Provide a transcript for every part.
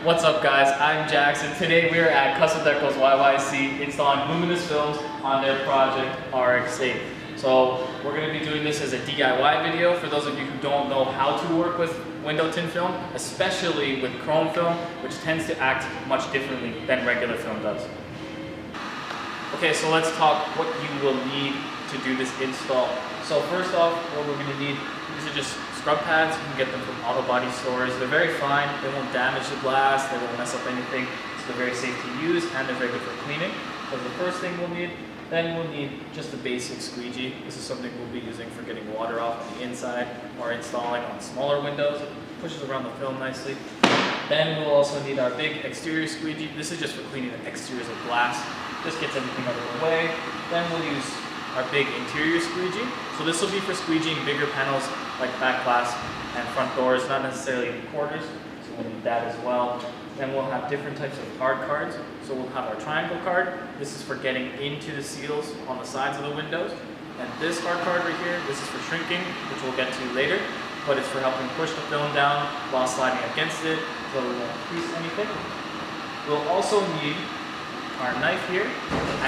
What's up guys, I'm Jackson. Today we're at Custom Deco's YYC installing luminous films on their project RX8. So we're going to be doing this as a DIY video for those of you who don't know how to work with window tint film, especially with chrome film, which tends to act much differently than regular film does. Okay, so let's talk what you will need to do this install. So first off, what we're going to need, these are just scrub pads. You can get them from auto body stores. They're very fine. They won't damage the glass. They won't mess up anything. So they're very safe to use and they're very good for cleaning. That's the first thing we'll need. Then we'll need just a basic squeegee. This is something we'll be using for getting water off on the inside or installing on smaller windows. It pushes around the film nicely. Then we'll also need our big exterior squeegee. This is just for cleaning the exteriors of glass. Just gets everything out of the way. Then we'll use our big interior squeegee. So this will be for squeegeeing bigger panels like back glass and front doors, not necessarily quarters. So we'll need that as well. Then we'll have different types of hard cards. So we'll have our triangle card. This is for getting into the seals on the sides of the windows. And this hard card right here, this is for shrinking, which we'll get to later. But it's for helping push the film down while sliding against it, so we won't crease anything. We'll also need our knife here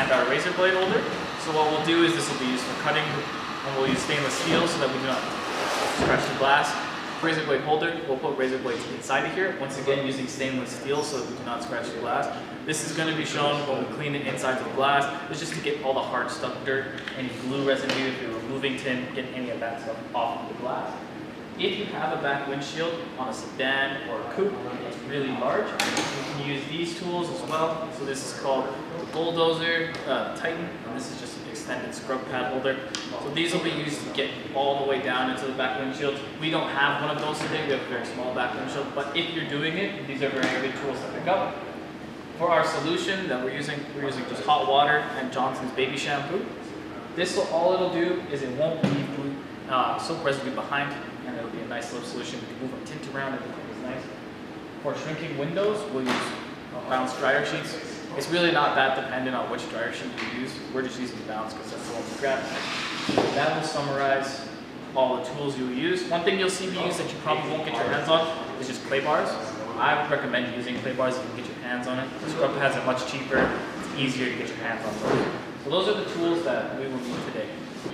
and our razor blade holder. So what we'll do is this will be used for cutting, and we'll use stainless steel so that we do not scratch the glass. Razor blade holder, we'll put razor blades inside of here, once again using stainless steel so that we do not scratch the glass. This is going to be shown when we clean the insides of the glass. It's just to get all the hard stuff, dirt, any glue residue, if you're removing tint, get any of that stuff off of the glass. If you have a back windshield on a sedan or a coupe that's really large, you can use these tools as well. So this is called the bulldozer Titan, and this is just an extended scrub pad holder. So these will be used to get all the way down into the back windshield. We don't have one of those today, we have a very small back windshield, but if you're doing it, these are very good tools to pick up. For our solution that we're using just hot water and Johnson's baby shampoo. This will, all it'll do is it won't leave soap residue behind, and it'll be a nice little solution. We can move our tint around, everything is nice. For shrinking windows, we'll use bounce dryer sheets. It's really not that dependent on which dryer sheet you use. We're just using bounce because that's the one we grab. That will summarize all the tools you'll use. One thing you'll see me use that you probably won't get your hands on is just clay bars. I would recommend using clay bars if you can get your hands on it. The scrub pads are much cheaper. It's easier to get your hands on those. So those are the tools that we will need today.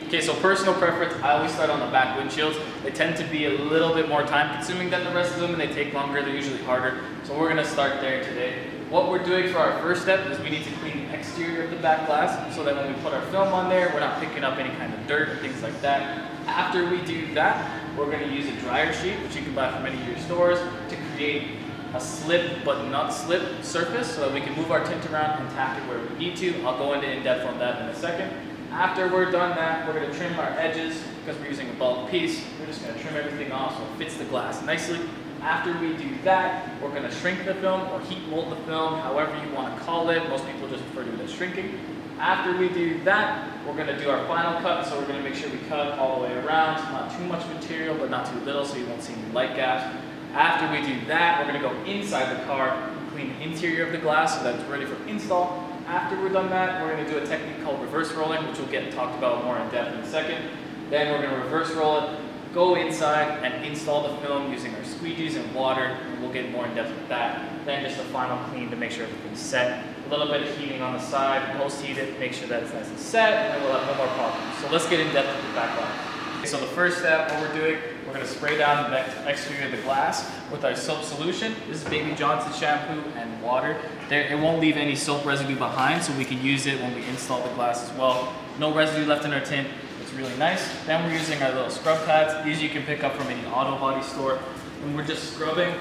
Okay, so personal preference, I always start on the back windshields. They tend to be a little bit more time consuming than the rest of them, and they take longer, they're usually harder. So we're gonna start there today. What we're doing for our first step is we need to clean the exterior of the back glass so that when we put our film on there, we're not picking up any kind of dirt or things like that. After we do that, we're gonna use a dryer sheet, which you can buy from any of your stores, to create a slip but not slip surface so that we can move our tint around and tack it where we need to. I'll go into in-depth on that in a second. After we're done that, we're going to trim our edges because we're using a bulk piece. We're just going to trim everything off so it fits the glass nicely. After we do that, we're going to shrink the film or heat mold the film, however you want to call it. Most people just refer to it as shrinking. After we do that, we're going to do our final cut. So we're going to make sure we cut all the way around. Not too much material, but not too little so you won't see any light gaps. After we do that, we're going to go inside the car and clean the interior of the glass so that it's ready for install. After we're done that, we're going to do a technique called reverse rolling, which we'll get talked about more in depth in a second. Then we're going to reverse roll it, go inside and install the film using our squeegees and water, and we'll get more in depth with that. Then just a final clean to make sure everything's set. A little bit of heating on the side, post-heat it, make sure that it's nice and set, and then we'll have no more problems. So let's get in depth with the back glass. So the first step, what we're doing, we're going to spray down the exterior of the glass with our soap solution. This is Baby Johnson shampoo and water. It won't leave any soap residue behind, so we can use it when we install the glass as well. No residue left in our tint. It's really nice. Then we're using our little scrub pads. These you can pick up from any auto body store. And we're just scrubbing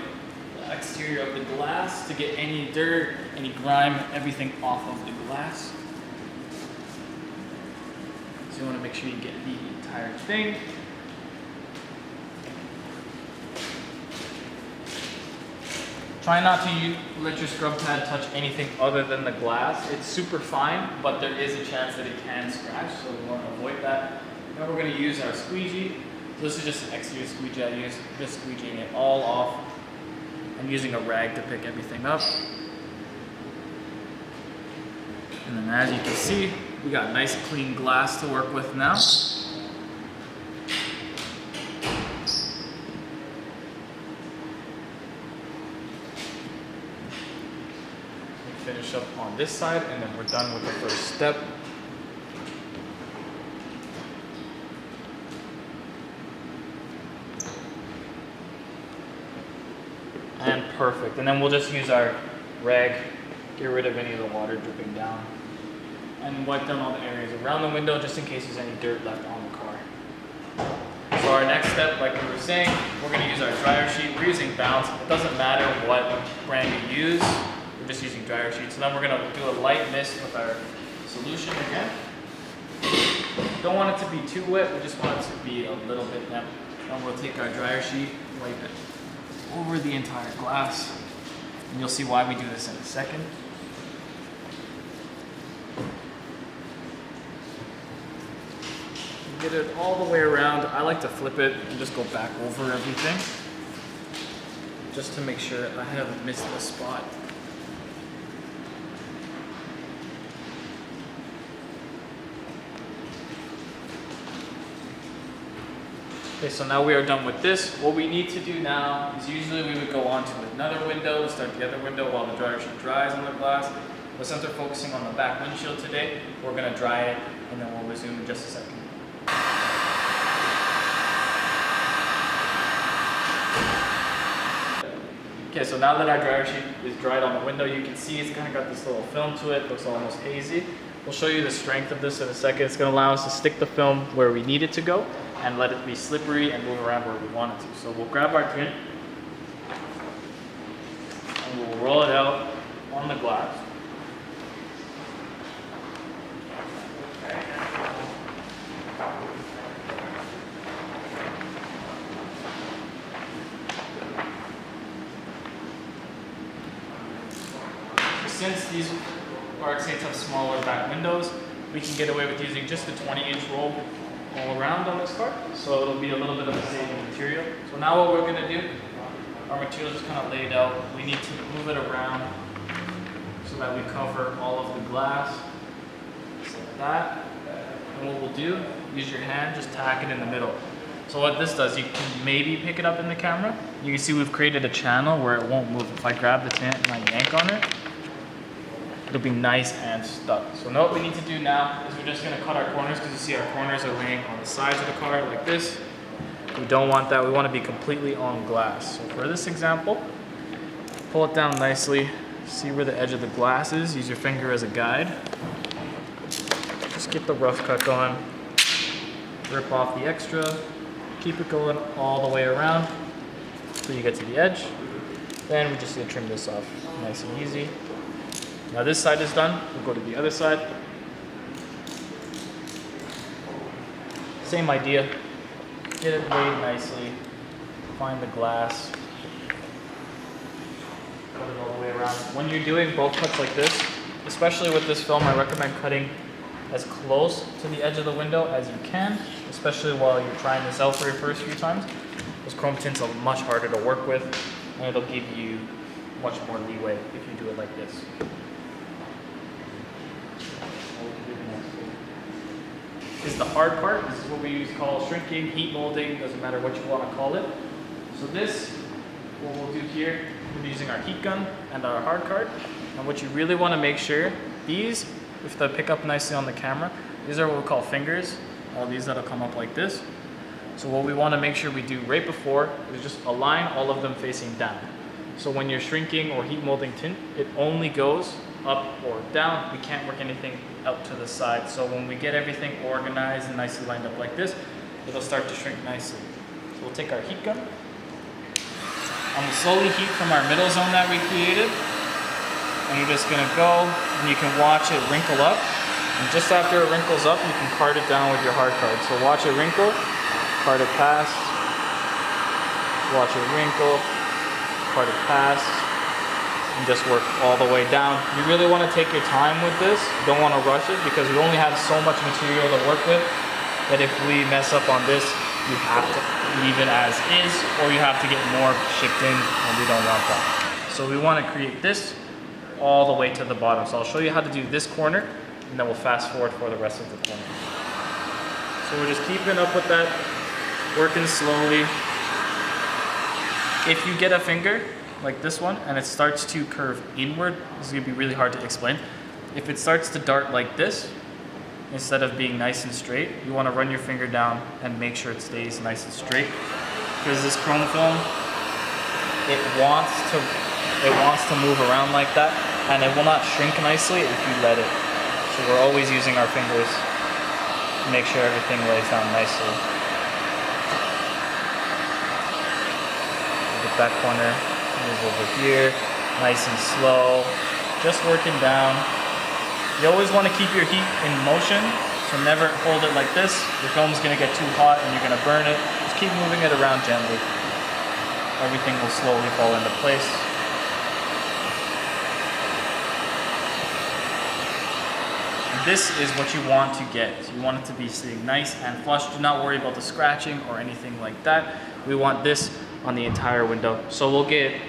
the exterior of the glass to get any dirt, any grime, everything off of the glass. So you want to make sure you get the entire thing. Try not to let your scrub pad touch anything other than the glass. It's super fine, but there is a chance that it can scratch, so we want to avoid that. Now we're going to use our squeegee. So this is just an exterior squeegee I use. Just squeegeeing it all off. I'm using a rag to pick everything up. And then as you can see, we got nice clean glass to work with now. finish up on this side, and then we're done with the first step. And perfect. And then we'll just use our rag, get rid of any of the water dripping down, and wipe down all the areas around the window just in case there's any dirt left on the car. So our next step, like we were saying, we're going to use our dryer sheet. We're using Bounce. It doesn't matter what brand you use. We're just using dryer sheets. So then we're going to do a light mist with our solution again. Don't want it to be too wet. We just want it to be a little bit damp. And we'll take our dryer sheet, wipe it over the entire glass. And you'll see why we do this in a second. Get it all the way around. I like to flip it and just go back over everything, just to make sure I haven't missed a spot. Okay, so now we are done with this. What we need to do now is usually we would go on to another window to start the other window while the dryer sheet dries on the glass. But since we're focusing on the back windshield today, we're going to dry it and then we'll resume in just a second. Okay, so now that our dryer sheet is dried on the window, you can see it's kind of got this little film to it. Looks almost hazy. We'll show you the strength of this in a second. It's going to allow us to stick the film where we need it to go and let it be slippery and move around where we want it to. So we'll grab our tint and we'll roll it out on the glass. Since these RX-8s have smaller back windows, we can get away with using just a 20-inch roll all around on this car. So it'll be a little bit of a saving material. So now what we're going to do, our material is kind of laid out. We need to move it around so that we cover all of the glass. Just like that. And what we'll do, use your hand, just tack it in the middle. So what this does, you can maybe pick it up in the camera. You can see we've created a channel where it won't move. If I grab the tint and I yank on it, it'll be nice and stuck. So now what we need to do now is we're just going to cut our corners, because you see our corners are laying on the sides of the car like this. We don't want that. We want to be completely on glass. So for this example, pull it down nicely. See where the edge of the glass is. Use your finger as a guide. Just get the rough cut going. Rip off the extra. Keep it going all the way around until you get to the edge. Then we just need to trim this off nice and easy. Now this side is done, we'll go to the other side. Same idea, get it laid nicely, find the glass, cut it all the way around. When you're doing bulk cuts like this, especially with this film, I recommend cutting as close to the edge of the window as you can, especially while you're trying this out for your first few times. Those chrome tints are much harder to work with, and it'll give you much more leeway if you do it like this. Is the hard part. This is what we call shrinking, heat molding, doesn't matter what you want to call it. So this, what we'll do here, we're using our heat gun and our hard card. And what you really want to make sure, these, if they pick up nicely on the camera, these are what we call fingers, all these that'll come up like this. So what we want to make sure we do right before is just align all of them facing down. So when you're shrinking or heat molding tint, it only goes up or down. We can't work anything out to the side. So when we get everything organized and nicely lined up like this, it'll start to shrink nicely. So we'll take our heat gun and we'll slowly heat from our middle zone that we created. And you're just gonna go and you can watch it wrinkle up. And just after it wrinkles up, you can cart it down with your hard card. So watch it wrinkle, cart it past, watch it wrinkle, cart it past, and just work all the way down. You really want to take your time with this. You don't want to rush it because we only have so much material to work with that if we mess up on this, you have to leave it as is or you have to get more shipped in, and we don't want that. So we want to create this all the way to the bottom. So I'll show you how to do this corner and then we'll fast forward for the rest of the corner. So we're just keeping up with that, working slowly. If you get a finger, like this one, and it starts to curve inward, this is gonna be really hard to explain. If it starts to dart like this, instead of being nice and straight, you wanna run your finger down and make sure it stays nice and straight. Because this chrome film, it wants to move around like that, and it will not shrink nicely if you let it. So we're always using our fingers to make sure everything lays down nicely. The back corner, move over here, nice and slow, just working down. You always want to keep your heat in motion, so never hold it like this. Your film's going to get too hot and you're going to burn it. Just keep moving it around gently. Everything will slowly fall into place. This is what you want to get. You want it to be sitting nice and flush. Do not worry about the scratching or anything like that. We want this on the entire window. So we'll get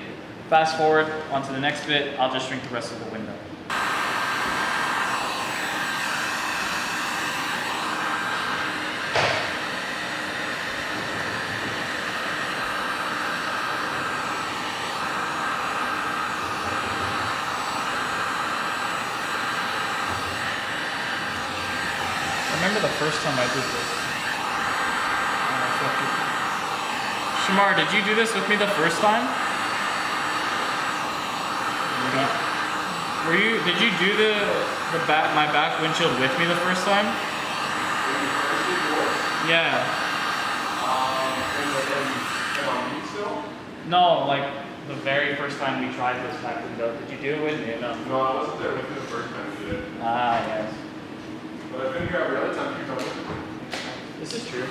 fast forward onto the next bit. I'll just shrink the rest of the window. I remember the first time I did this. Shamar, did you do this with me the first time? Did you do my back windshield with me the first time? Yeah. No, like the very first time we tried this back window. Did you do it with me? No. No, I wasn't there with you the first time you did it. Ah, yes. But I've been here every other time you come with me. This is true.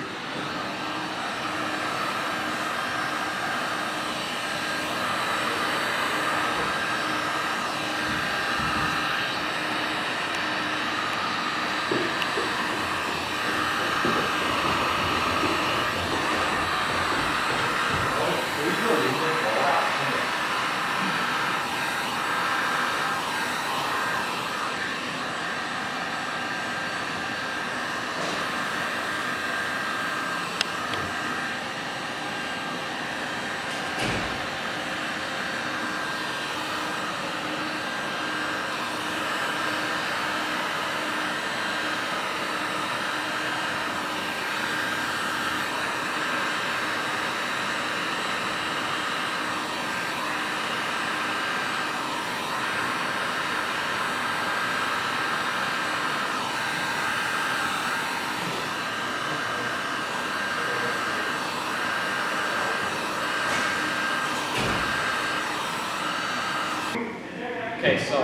Okay, so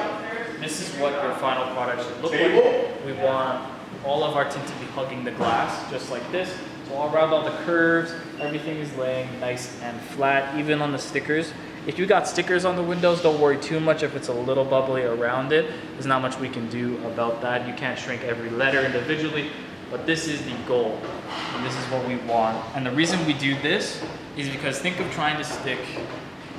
this is what your final product should look like. We want all of our tint to be hugging the glass, just like this. So around all the curves, everything is laying nice and flat, even on the stickers. If you got stickers on the windows, don't worry too much if it's a little bubbly around it. There's not much we can do about that. You can't shrink every letter individually, but this is the goal, and this is what we want. And the reason we do this is because think of trying to stick,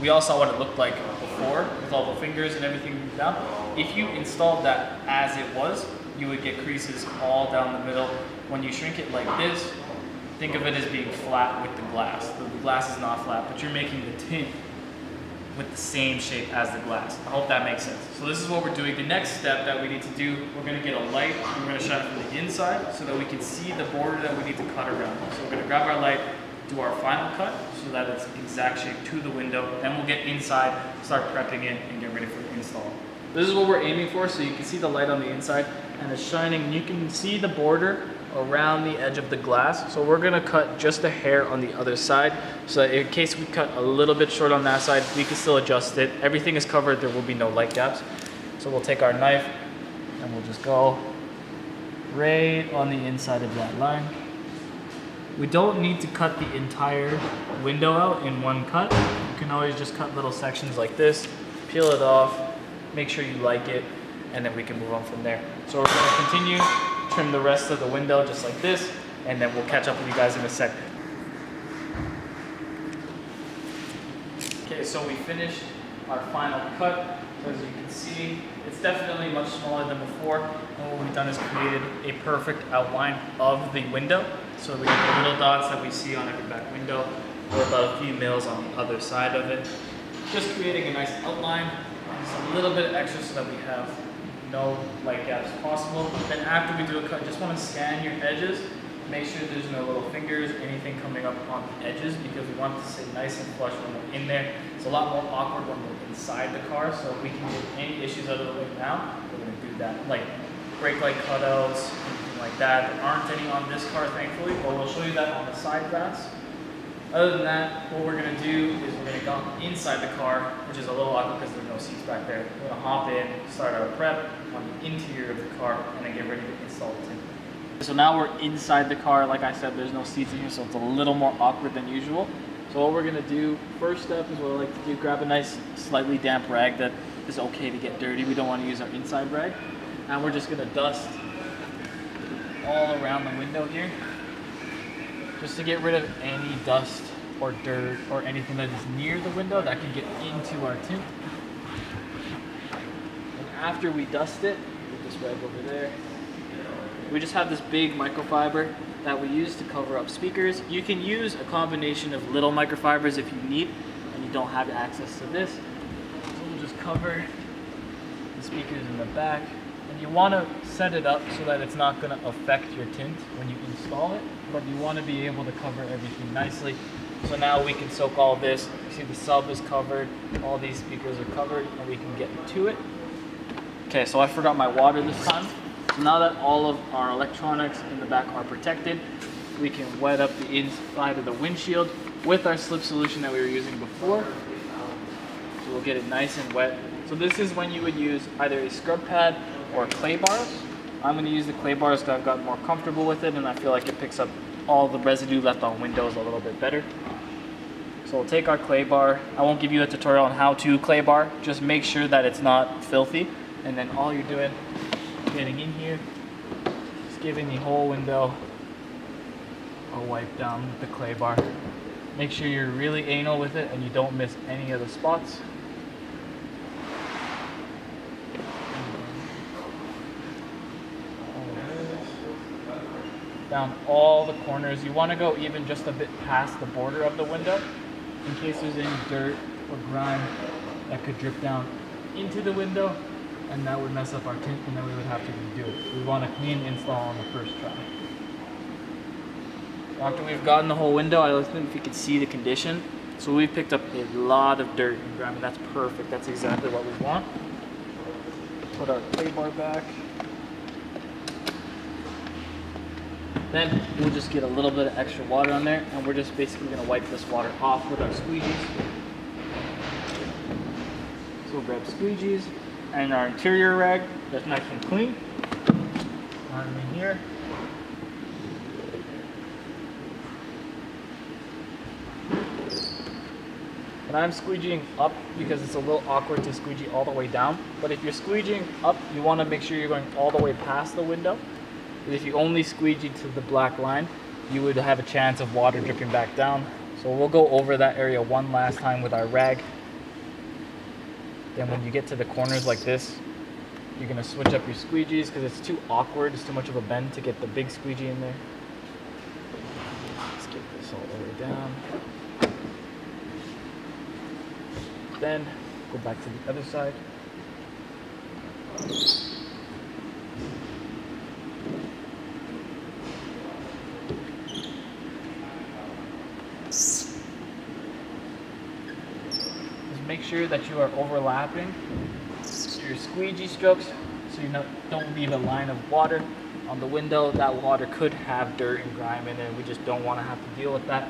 we all saw what it looked like before with all the fingers and everything down. If you installed that as it was, you would get creases all down the middle. When you shrink it like this, think of it as being flat with the glass. The glass is not flat, but you're making the tint with the same shape as the glass. I hope that makes sense. So this is what we're doing. The next step that we need to do, we're gonna get a light. We're gonna shine it from the inside so that we can see the border that we need to cut around. So we're gonna grab our light, do our final cut so that it's exact shape to the window. Then we'll get inside, start prepping it, and get ready for the install. This is what we're aiming for, so you can see the light on the inside and it's shining. You can see the border around the edge of the glass. So we're gonna cut just a hair on the other side so that in case we cut a little bit short on that side, we can still adjust it. Everything is covered, there will be no light gaps. So we'll take our knife and we'll just go right on the inside of that line. We don't need to cut the entire window out in one cut. You can always just cut little sections like this, peel it off, make sure you like it, and then we can move on from there. So we're gonna continue, trim the rest of the window just like this, and then we'll catch up with you guys in a second. Okay, so we finished our final cut. As you can see, it's definitely much smaller than before. And what we've done is created a perfect outline of the window. So we have the little dots that we see on every back window, or about a few mils on the other side of it. just creating a nice outline, just a little bit extra so that we have no light gaps possible. Then after we do a cut, just want to scan your edges. Make sure there's no little fingers, anything coming up on the edges, because we want it to stay nice and flush when we're in there. It's a lot more awkward when we're inside the car, so if we can get any issues out of the way now, we're going to do that. Like brake light cutouts, anything like that. There aren't any on this car, thankfully, but we'll show you that on the side glass. Other than that, what we're going to do is we're going to go inside the car, which is a little awkward because there's no seats back there. We're going to hop in, start our prep on the interior of the car, and then get ready to install the tint. So now we're inside the car. Like I said, there's no seats in here, so it's a little more awkward than usual. So what we're going to do, first step is what I like to do, grab a nice slightly damp rag that is okay to get dirty. We don't want to use our inside rag. And we're just going to dust all around the window here, just to get rid of any dust or dirt or anything that is near the window that can get into our tint. And after we dust it, put this rag over there, we just have this big microfiber that we use to cover up speakers. You can use a combination of little microfibers if you need and you don't have access to this. So we'll just cover the speakers in the back. And you want to set it up so that it's not going to affect your tint when you install it, but you want to be able to cover everything nicely. So now we can soak all this. You see the sub is covered, all these speakers are covered, and we can get to it. Okay, so I forgot my water this time. So now that all of our electronics in the back are protected, we can wet up the inside of the windshield with our slip solution that we were using before. So we'll get it nice and wet. So this is when you would use either a scrub pad or clay bars. I'm going to use the clay bars because I've gotten more comfortable with it and I feel like it picks up all the residue left on windows a little bit better. So we'll take our clay bar. I won't give you a tutorial on how to clay bar, just make sure that it's not filthy, and then all you're doing, getting in here, just giving the whole window a wipe down with the clay bar. Make sure you're really anal with it and you don't miss any of the spots. Down all the corners. You want to go even just a bit past the border of the window in case there's any dirt or grime that could drip down into the window, and that would mess up our tint and then we would have to redo it. We want a clean install on the first try. After we've gotten the whole window, I don't think if you can see the condition. So we picked up a lot of dirt and grime, and that's perfect. That's exactly what we want. Put our clay bar back. Then we'll just get a little bit of extra water on there, and we're just basically going to wipe this water off with our squeegees. So we'll grab squeegees and our interior rag that's nice and clean. On in here. And I'm squeegeeing up because it's a little awkward to squeegee all the way down. But if you're squeegeeing up, you want to make sure you're going all the way past the window. If you only squeegee to the black line, you would have a chance of water dripping back down. So we'll go over that area one last time with our rag. Then when you get to the corners like this, you're going to switch up your squeegees because it's too awkward, it's too much of a bend to get the big squeegee in there. Let's get this all the way down. Then go back to the other side. Make sure that you are overlapping your squeegee strokes so you don't leave a line of water on the window. That water could have dirt and grime in it. We just don't want to have to deal with that.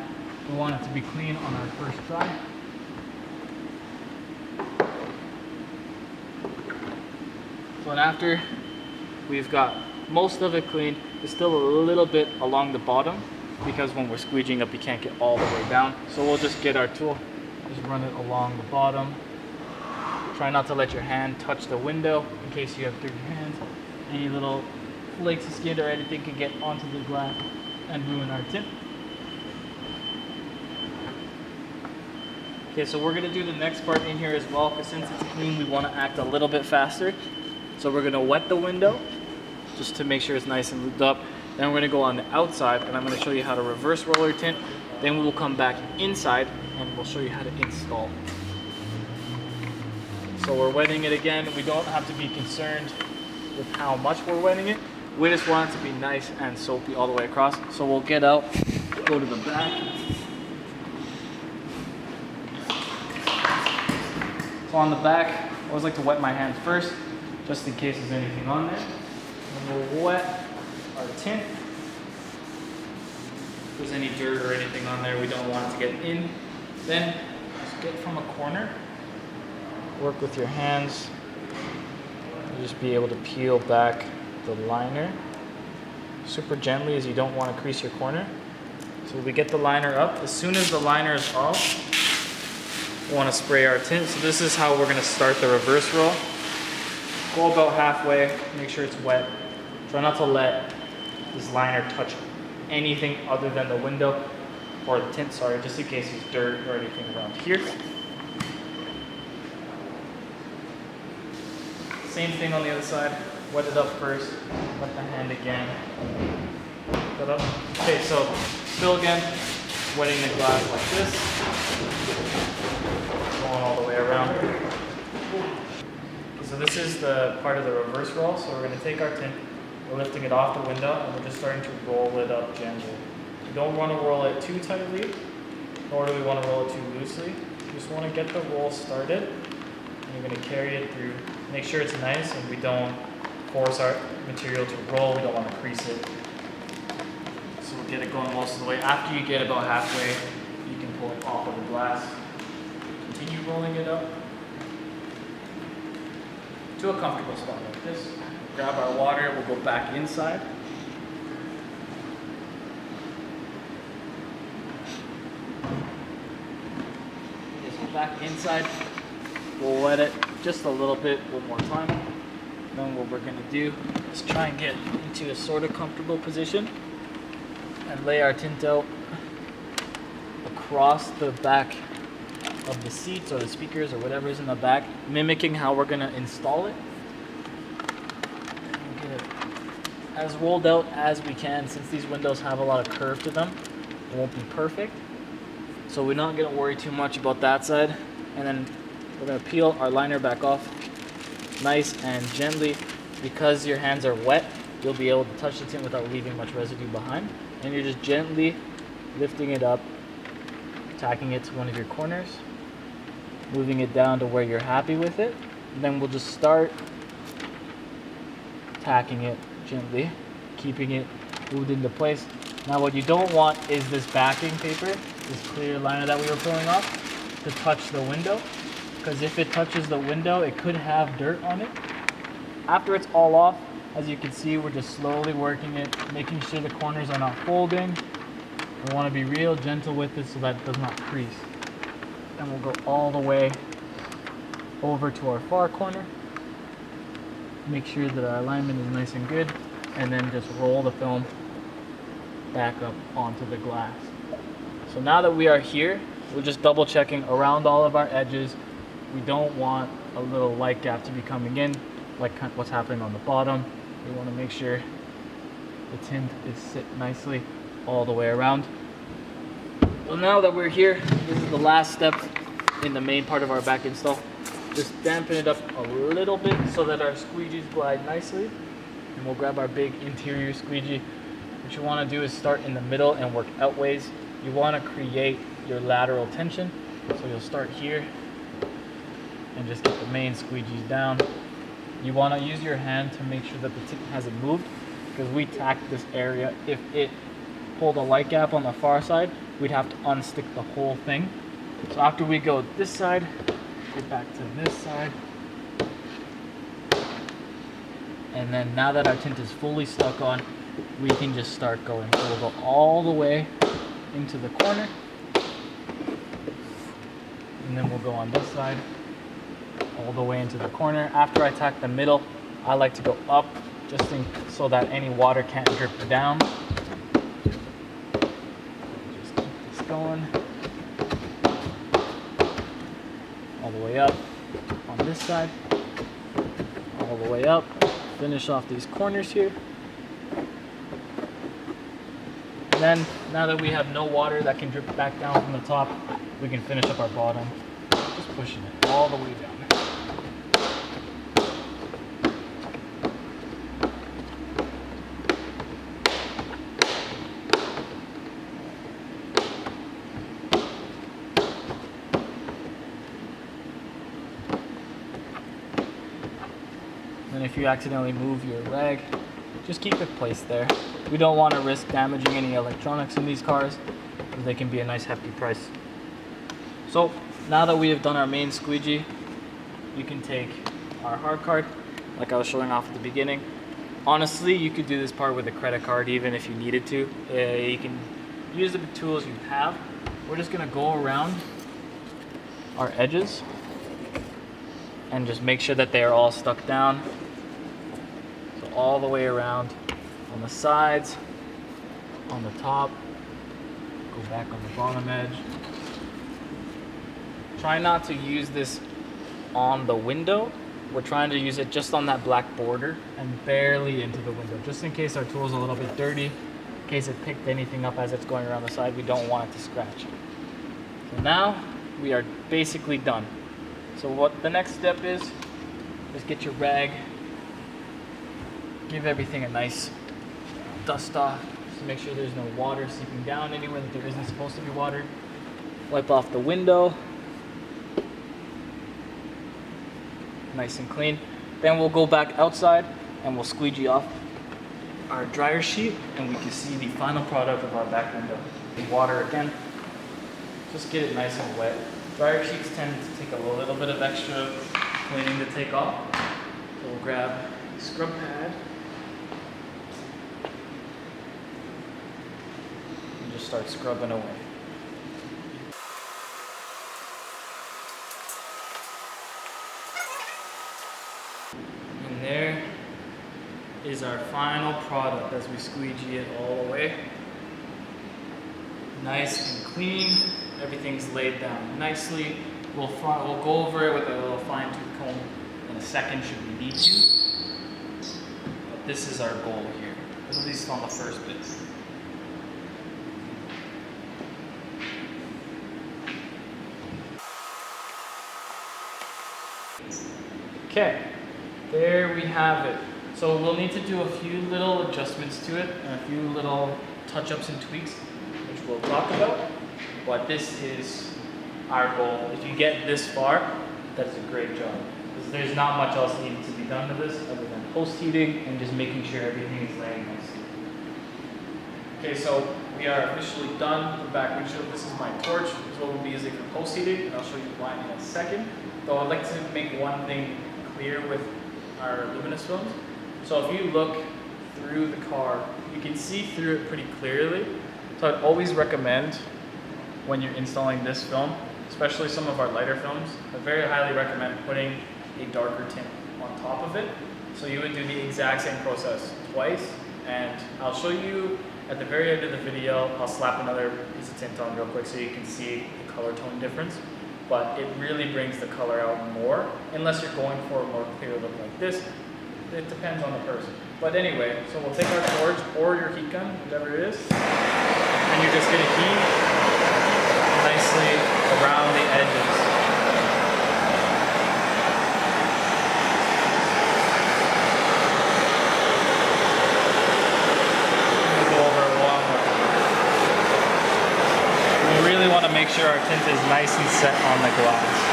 We want it to be clean on our first try. So and after we've got most of it clean, there's still a little bit along the bottom because when we're squeegeeing up you can't get all the way down. So we'll just get our tool, just run it along the bottom. Try not to let your hand touch the window in case you have dirty hands. Any little flakes of skin or anything can get onto the glass and ruin our tint. Okay, so we're gonna do the next part in here as well, because since it's clean, we wanna act a little bit faster. So we're gonna wet the window just to make sure it's nice and lubed up. Then we're gonna go on the outside and I'm gonna show you how to reverse roller tint. Then we will come back inside and we'll show you how to install. So we're wetting it again. We don't have to be concerned with how much we're wetting it. We just want it to be nice and soapy all the way across. So we'll get out, go to the back. So on the back, I always like to wet my hands first, just in case there's anything on there. And we'll wet our tint. If there's any dirt or anything on there, we don't want it to get in. Then just get from a corner, work with your hands. You'll just be able to peel back the liner super gently, as you don't want to crease your corner. So we get the liner up. As soon as the liner is off, we want to spray our tint. So this is how we're going to start the reverse roll. Go about halfway, make sure it's wet. Try not to let this liner touch anything other than the window, or the tint, sorry, just in case there's dirt or anything around here. Same thing on the other side. Wet it up first, wet the hand again. That up. Okay, so still again, wetting the glass like this. Going all the way around. Okay, so this is the part of the reverse roll. So we're going to take our tint, we're lifting it off the window, and we're just starting to roll it up gently. We don't want to roll it too tightly, nor do we want to roll it too loosely. We just want to get the roll started, and you're going to carry it through. Make sure it's nice and we don't force our material to roll. We don't want to crease it. So we'll get it going most of the way. After you get about halfway, you can pull it off of the glass. Continue rolling it up to a comfortable spot like this. Grab our water, we'll go back inside. Just back inside. We'll wet it just a little bit, one more time. Then what we're gonna do is try and get into a sort of comfortable position and lay our tint out across the back of the seats or the speakers or whatever is in the back, mimicking how we're gonna install it. And get it as rolled out as we can. Since these windows have a lot of curve to them, it won't be perfect. So we're not gonna worry too much about that side. And then we're gonna peel our liner back off nice and gently. Because your hands are wet, you'll be able to touch the tint without leaving much residue behind. And you're just gently lifting it up, tacking it to one of your corners, moving it down to where you're happy with it. And then we'll just start tacking it gently, keeping it moved into place. Now what you don't want is this backing paper, this clear liner that we were pulling off, to touch the window. Because if it touches the window, it could have dirt on it. After it's all off, as you can see, we're just slowly working it, making sure the corners are not folding. We want to be real gentle with it so that it does not crease. Then we'll go all the way over to our far corner. Make sure that our alignment is nice and good, and then just roll the film back up onto the glass. So now that we are here, we're just double checking around all of our edges. We don't want a little light gap to be coming in, like what's happening on the bottom. We want to make sure the tint is sit nicely all the way around. So now that we're here, this is the last step in the main part of our back install. Just dampen it up a little bit so that our squeegees glide nicely. And we'll grab our big interior squeegee. What you want to do is start in the middle and work outways. You want to create your lateral tension. So you'll start here and just get the main squeegees down. You want to use your hand to make sure that the tint hasn't moved, because we tacked this area. If it pulled a light gap on the far side, we'd have to unstick the whole thing. So after we go this side, get back to this side. And then now that our tint is fully stuck on, we can just start going. So we'll go all the way into the corner. And then we'll go on this side, all the way into the corner. After I tack the middle, I like to go up just so that any water can't drip down. Just keep this going. All the way up on this side, all the way up. Finish off these corners here. And then, now that we have no water that can drip back down from the top, we can finish up our bottom, just pushing it all the way down. And if you accidentally move your rag, just keep it placed there. We don't want to risk damaging any electronics in these cars, because they can be a nice hefty price. So now that we have done our main squeegee, you can take our hard card, like I was showing off at the beginning. Honestly, you could do this part with a credit card even if you needed to. You can use the tools you have. We're just gonna go around our edges and just make sure that they are all stuck down. So all the way around on the sides, on the top, go back on the bottom edge. Try not to use this on the window. We're trying to use it just on that black border and barely into the window, just in case our tool's a little bit dirty, in case it picked anything up as it's going around the side. We don't want it to scratch. So now we are basically done. So what the next step is get your rag, give everything a nice dust off, just to make sure there's no water seeping down anywhere that there isn't supposed to be water. Wipe off the window, nice and clean. Then we'll go back outside and we'll squeegee off our dryer sheet and we can see the final product of our back window. Water again, just get it nice and wet. Dryer sheets tend to take a little bit of extra cleaning to take off. So we'll grab a scrub pad and just start scrubbing away. And there is our final product as we squeegee it all the way. Nice and clean. Everything's laid down nicely. We'll go over it with a little fine-tooth comb in a second should we need to. But this is our goal here, at least on the first bit. Okay, there we have it. So we'll need to do a few little adjustments to it and a few little touch-ups and tweaks, which we'll talk about. But this is our goal. If you get this far, that's a great job. Because there's not much else needed to be done to this other than post heating and just making sure everything is laying nicely. Okay, so we are officially done with the back windshield. This is my torch. This is what we'll be using for post heating, and I'll show you why in a second. Though I'd like to make one thing clear with our luminous films. So if you look through the car, you can see through it pretty clearly. So I'd always recommend when you're installing this film, especially some of our lighter films, I very highly recommend putting a darker tint on top of it. So you would do the exact same process twice, and I'll show you at the very end of the video. I'll slap another piece of tint on real quick so you can see the color tone difference. But it really brings the color out more, unless you're going for a more clear look like this. It depends on the person. But anyway, so we'll take our torch or your heat gun, whatever it is, and you're just gonna heat nicely around the edges. We'll go over it one more. We really want to make sure our tint is nice and set on the glass.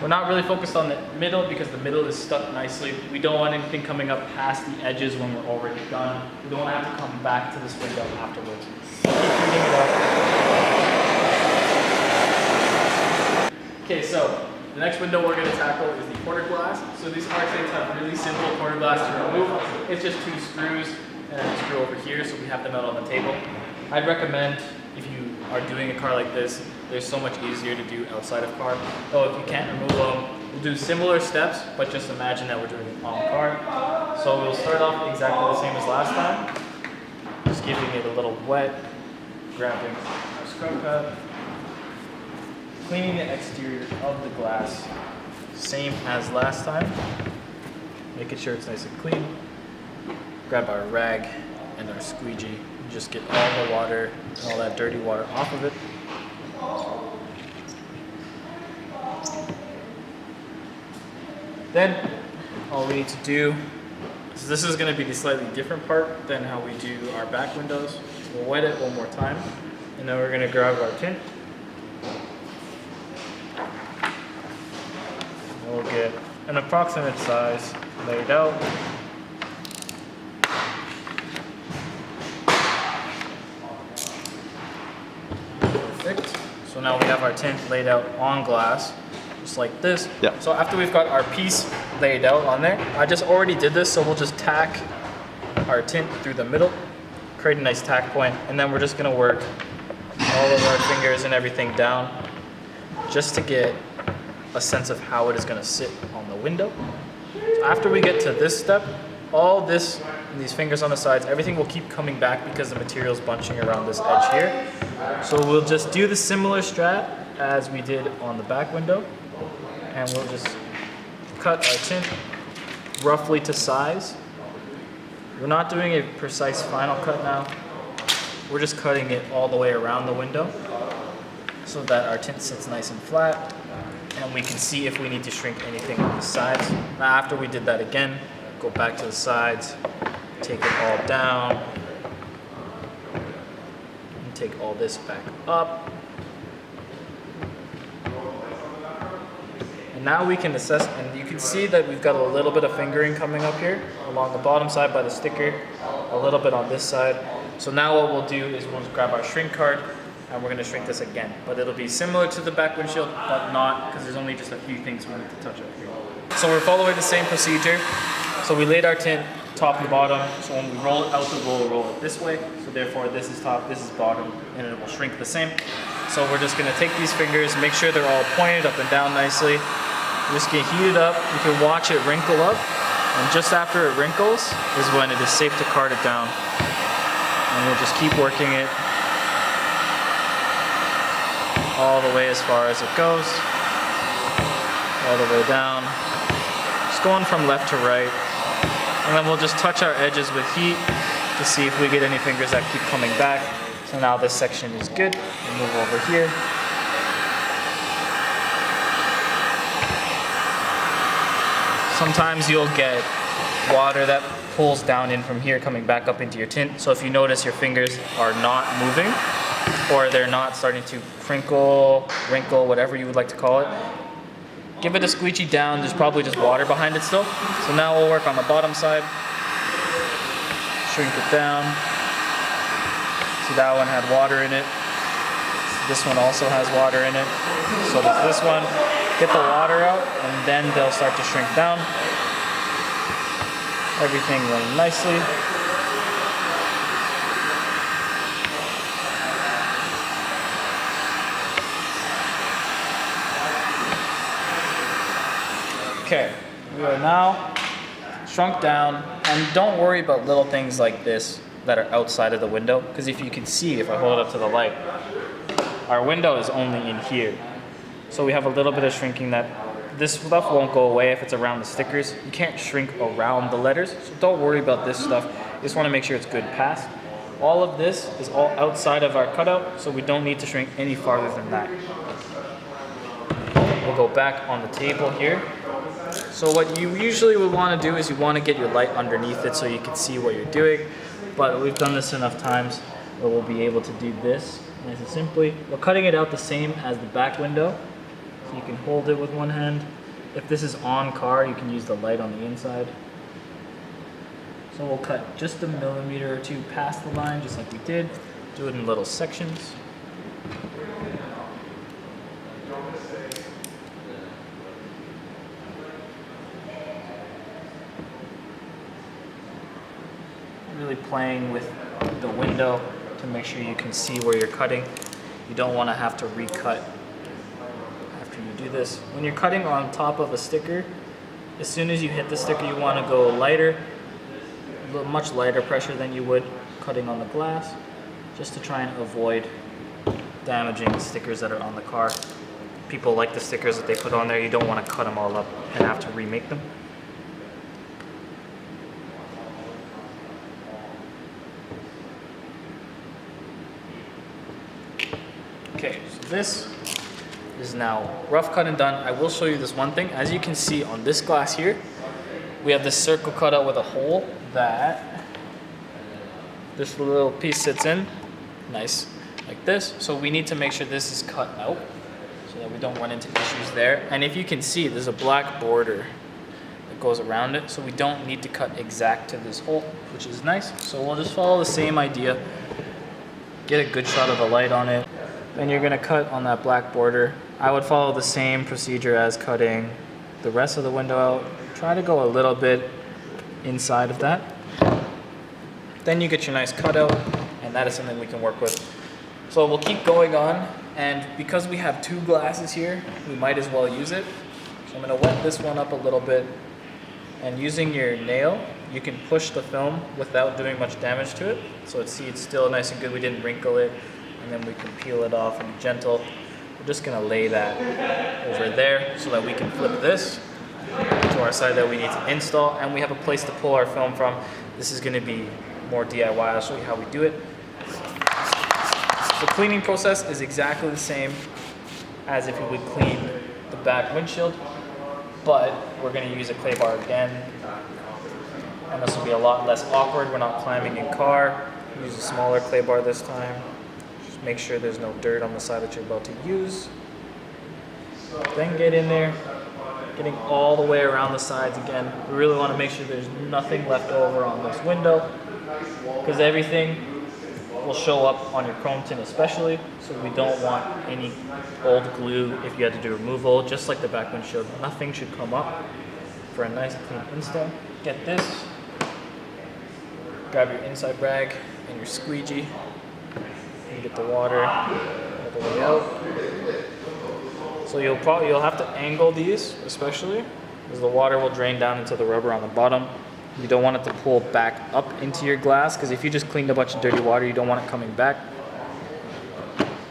We're not really focused on the middle because the middle is stuck nicely. We don't want anything coming up past the edges when we're already done. We don't want to have to come back to this window afterwards. Keep heating it up. Okay, so the next window we're going to tackle is the quarter glass. So these car tints have really simple quarter glass to remove. It's just 2 screws and a screw over here, so we have them out on the table. I'd recommend, if you are doing a car like this, they're so much easier to do outside of car. Though if you can't remove them, we'll do similar steps, but just imagine that we're doing it on car. So we'll start off exactly the same as last time. Just giving it a little wet, grabbing our scrub pad, cleaning the exterior of the glass, same as last time. Making sure it's nice and clean. Grab our rag and our squeegee. Just get all the water and all that dirty water off of it. Then all we need to do is, this is going to be the slightly different part than how we do our back windows. We'll wet it one more time, and then we're going to grab our tint. We'll get an approximate size laid out. Perfect. So now we have our tint laid out on glass, just like this. Yeah. So after we've got our piece laid out on there, I just already did this, so we'll just tack our tint through the middle, create a nice tack point, and then we're just gonna work all of our fingers and everything down just to get a sense of how it is gonna sit on the window. So after we get to this step, all this, these fingers on the sides, everything will keep coming back because the material's bunching around this edge here. So we'll just do the similar strat as we did on the back window, and we'll just cut our tint roughly to size. We're not doing a precise final cut now. We're just cutting it all the way around the window so that our tint sits nice and flat, and we can see if we need to shrink anything on the sides. Now after we did that again, go back to the sides, take it all down, and take all this back up. And now we can assess, and you can see that we've got a little bit of fingering coming up here along the bottom side by the sticker, a little bit on this side. So now what we'll do is we'll just grab our shrink card and we're gonna shrink this again. But it'll be similar to the back windshield, but not, because there's only just a few things we need to touch up here. So we're following the same procedure. So we laid our tint top and bottom. So when we roll it out the roll it this way. So therefore this is top, this is bottom, and it will shrink the same. So we're just gonna take these fingers, make sure they're all pointed up and down nicely. We're just gonna heat it up. You can watch it wrinkle up. And just after it wrinkles is when it is safe to card it down. And we'll just keep working it all the way as far as it goes. All the way down. Just going from left to right. And then we'll just touch our edges with heat to see if we get any fingers that keep coming back. So now this section is good. We'll move over here. Sometimes you'll get water that pulls down in from here coming back up into your tint. So if you notice your fingers are not moving, or they're not starting to crinkle, wrinkle, whatever you would like to call it, give it a squeegee down. There's probably just water behind it still. So now we'll work on the bottom side. Shrink it down. See, that one had water in it. This one also has water in it. So does this one. Get the water out, and then they'll start to shrink down. Everything running nicely. Okay, we are now shrunk down, and don't worry about little things like this that are outside of the window, because if you can see, if I hold it up to the light, our window is only in here. So we have a little bit of shrinking that this stuff won't go away if it's around the stickers. You can't shrink around the letters, so don't worry about this stuff. You just want to make sure it's good past. All of this is all outside of our cutout, so we don't need to shrink any farther than that. We'll go back on the table here. So what you usually would want to do is you want to get your light underneath it so you can see what you're doing. But we've done this enough times where we'll be able to do this nice and simply. We're cutting it out the same as the back window. So you can hold it with one hand. If this is on car, you can use the light on the inside. So we'll cut just a millimeter or two past the line, just like we did. Do it in little sections. Really playing with the window to make sure you can see where you're cutting. You don't want to have to recut after you do this. When you're cutting on top of a sticker, as soon as you hit the sticker, you want to go lighter, much lighter pressure than you would cutting on the glass, just to try and avoid damaging the stickers that are on the car. People like the stickers that they put on there. You don't want to cut them all up and have to remake them. Okay, so this is now rough cut and done. I will show you this one thing. As you can see on this glass here, we have this circle cut out with a hole that this little piece sits in, nice, like this. So we need to make sure this is cut out so that we don't run into issues there. And if you can see, there's a black border that goes around it, so we don't need to cut exact to this hole, which is nice. So we'll just follow the same idea, get a good shot of the light on it. Then you're gonna cut on that black border. I would follow the same procedure as cutting the rest of the window out. Try to go a little bit inside of that. Then you get your nice cutout, and that is something we can work with. So we'll keep going on, and because we have two glasses here, we might as well use it. So I'm gonna wet this one up a little bit, and using your nail, you can push the film without doing much damage to it. So see, it's still nice and good, we didn't wrinkle it, and then we can peel it off and be gentle. We're just gonna lay that over there so that we can flip this to our side that we need to install, and we have a place to pull our film from. This is gonna be more DIY, I'll show you how we do it. The cleaning process is exactly the same as if you would clean the back windshield, but we're gonna use a clay bar again, and this will be a lot less awkward. We're not climbing in car. Use a smaller clay bar this time. Just make sure there's no dirt on the side that you're about to use. Then get in there, getting all the way around the sides again. We really wanna make sure there's nothing left over on this window, because everything will show up on your chrome tint especially, so we don't want any old glue if you had to do removal, just like the back windshield. Nothing should come up for a nice clean install. Get this, grab your inside rag and your squeegee, and get the water all the way out. So you'll have to angle these especially, because the water will drain down into the rubber on the bottom. You don't want it to pull back up into your glass, because if you just cleaned a bunch of dirty water, you don't want it coming back.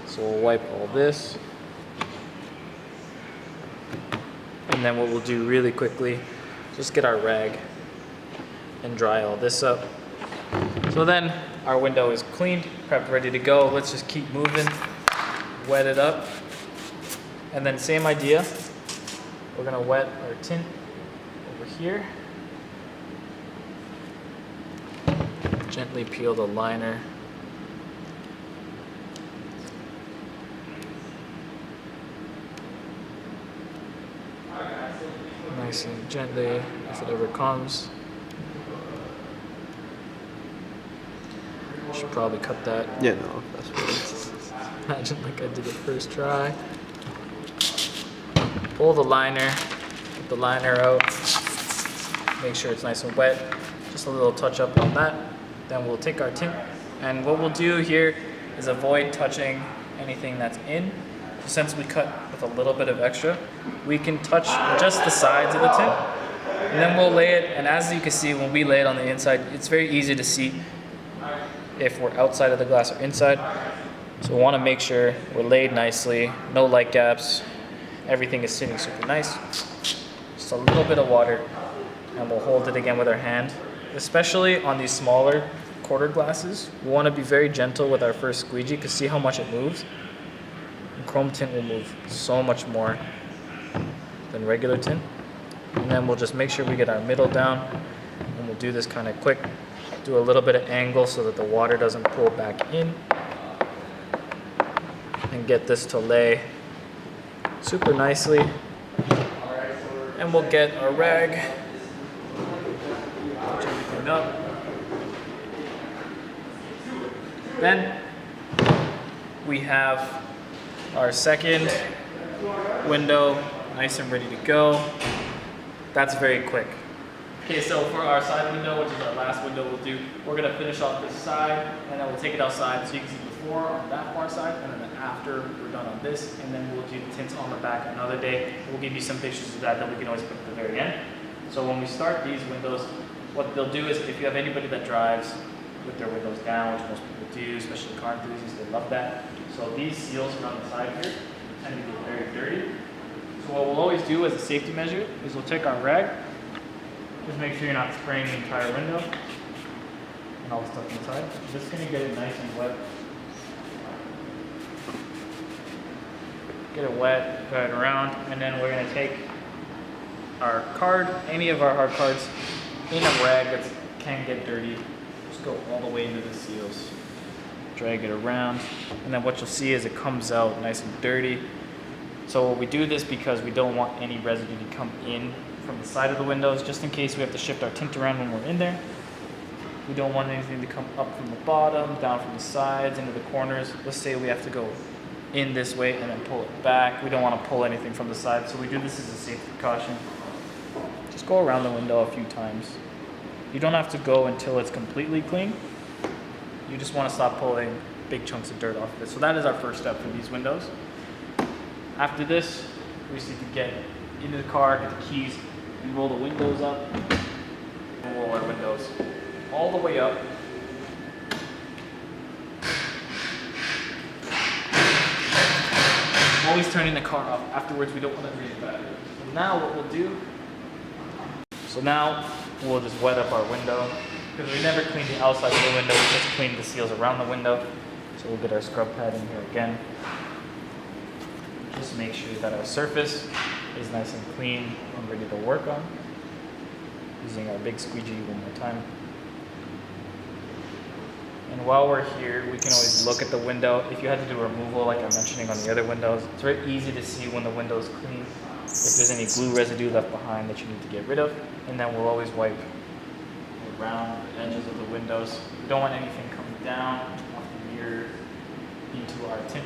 So we'll wipe all this. And then what we'll do really quickly, just get our rag and dry all this up. So then our window is cleaned, prepped, ready to go. Let's just keep moving, wet it up. And then same idea, we're gonna wet our tint over here. Gently peel the liner. Nice and gently, if it ever comes. Should probably cut that. Yeah, no, that's fine. Imagine like I did it first try. Pull the liner, get the liner out. Make sure it's nice and wet. Just a little touch up on that. Then we'll take our tint, and what we'll do here is avoid touching anything that's in. So since we cut with a little bit of extra, we can touch just the sides of the tint, and then we'll lay it, and as you can see, when we lay it on the inside, it's very easy to see if we're outside of the glass or inside. So we want to make sure we're laid nicely, no light gaps, everything is sitting super nice. Just a little bit of water, and we'll hold it again with our hand. Especially on these smaller quarter glasses, we want to be very gentle with our first squeegee, because see how much it moves? And chrome tint will move so much more than regular tint. And then we'll just make sure we get our middle down, and we'll do this kind of quick. Do a little bit of angle so that the water doesn't pull back in. And get this to lay super nicely. And we'll get our rag. Up. Then we have our second window nice and ready to go. That's very quick. Okay, so for our side window, which is our last window we'll do, we're gonna finish off this side, and then we'll take it outside so you can see before on that far side, and then after we're done on this, and then we'll do the tints on the back another day. We'll give you some pictures of that we can always put at the very end. So when we start these windows, what they'll do is, if you have anybody that drives with their windows down, which most people do, especially car enthusiasts, they love that. So these seals around the side here tend to get very dirty. So what we'll always do as a safety measure is we'll take our rag, just make sure you're not spraying the entire window and all the stuff inside. We're just gonna get it nice and wet. Get it wet, dry it around, and then we're gonna take our card, any of our hard cards, in a rag that can get dirty. Just go all the way into the seals. Drag it around, and then what you'll see is it comes out nice and dirty. So we do this because we don't want any residue to come in from the side of the windows, just in case we have to shift our tint around when we're in there. We don't want anything to come up from the bottom, down from the sides, into the corners. Let's say we have to go in this way and then pull it back. We don't want to pull anything from the side, so we do this as a safety precaution. Just go around the window a few times. You don't have to go until it's completely clean. You just want to stop pulling big chunks of dirt off of it. So that is our first step for these windows. After this, we just need to get into the car, get the keys, and roll the windows up. And roll our windows all the way up. Always turning the car off. Afterwards, we don't want to breathe bad. So now what we'll do, we'll just wet up our window. Because we never cleaned the outside of the window, we just cleaned the seals around the window. So we'll get our scrub pad in here again. Just make sure that our surface is nice and clean and ready to work on. Using our big squeegee one more time. And while we're here, we can always look at the window. If you had to do a removal like I'm mentioning on the other windows, it's very easy to see when the window is clean. If there's any glue residue left behind that you need to get rid of. And then we'll always wipe around the edges of the windows. We don't want anything coming down off the mirror into our tint.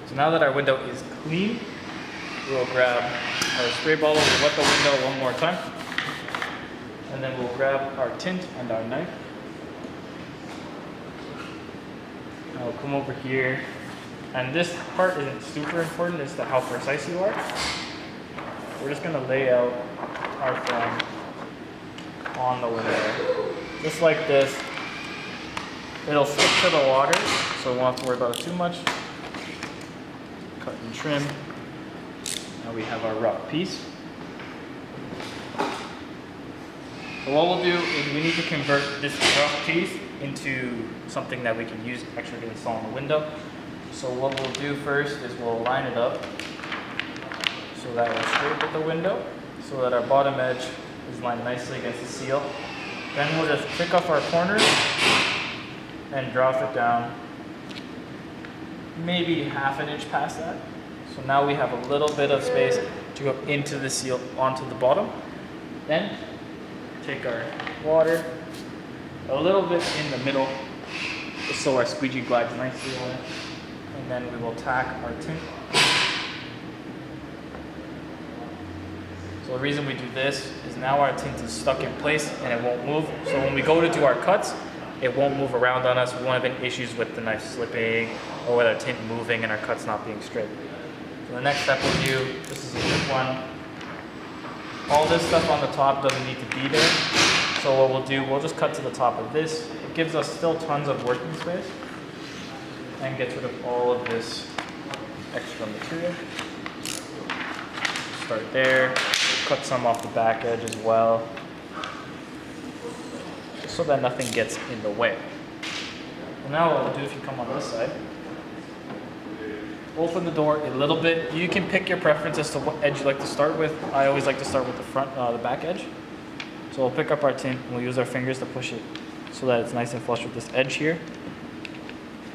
So now that our window is clean, we'll grab our spray bottle, we'll wet the window one more time. And then we'll grab our tint and our knife. And we'll come over here. And this part isn't super important as to how precise you are. We're just gonna lay out our film on the window. Just like this. It'll stick to the water, so we won't have to worry about it too much. Cut and trim. Now we have our rough piece. So what we'll do is we need to convert this rough piece into something that we can use actually to install on the window. So what we'll do first is we'll line it up so that we're straight with the window, so that our bottom edge is lined nicely against the seal. Then we'll just pick up our corners and drop it down maybe half an inch past that. So now we have a little bit of space to go into the seal onto the bottom. Then take our water a little bit in the middle just so our squeegee glides nicely on it. And then we will tack our tint. So the reason we do this is now our tint is stuck in place and it won't move. So when we go to do our cuts, it won't move around on us. We won't have any issues with the knife slipping or with our tint moving and our cuts not being straight. So the next step we'll do, this is a quick one. All this stuff on the top doesn't need to be there. So what we'll do, we'll just cut to the top of this. It gives us still tons of working space and gets rid of all of this extra material. Start there, cut some off the back edge as well, just so that nothing gets in the way. And now what we'll do, if you come on this side, open the door a little bit. You can pick your preference as to what edge you like to start with. I always like to start with the back edge. So we'll pick up our tint and we'll use our fingers to push it so that it's nice and flush with this edge here.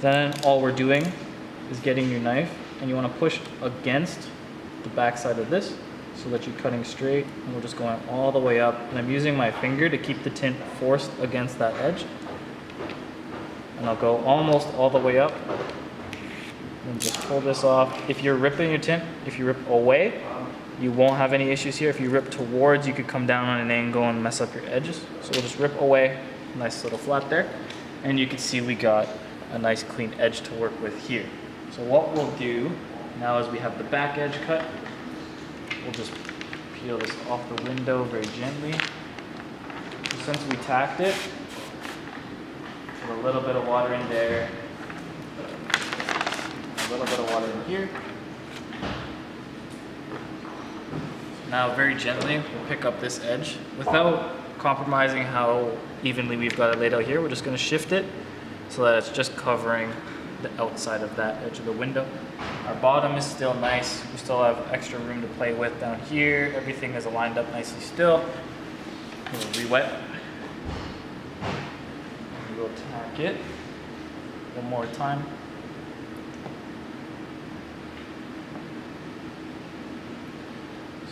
Then all we're doing is getting your knife and you want to push against the back side of this so that you're cutting straight, and we're just going all the way up. And I'm using my finger to keep the tint forced against that edge. And I'll go almost all the way up. And just pull this off. If you're ripping your tint, if you rip away, you won't have any issues here. If you rip towards, you could come down on an angle and mess up your edges. So we'll just rip away, nice little flap there. And you can see we got a nice clean edge to work with here. So what we'll do now is we have the back edge cut. We'll just peel this off the window very gently. So since we tacked it, put a little bit of water in there. A little bit of water in here. Now very gently, we'll pick up this edge. Without compromising how evenly we've got it laid out here, we're just gonna shift it so that it's just covering the outside of that edge of the window. Our bottom is still nice. We still have extra room to play with down here. Everything is aligned up nicely still. We'll re-wet. We'll tack it one more time.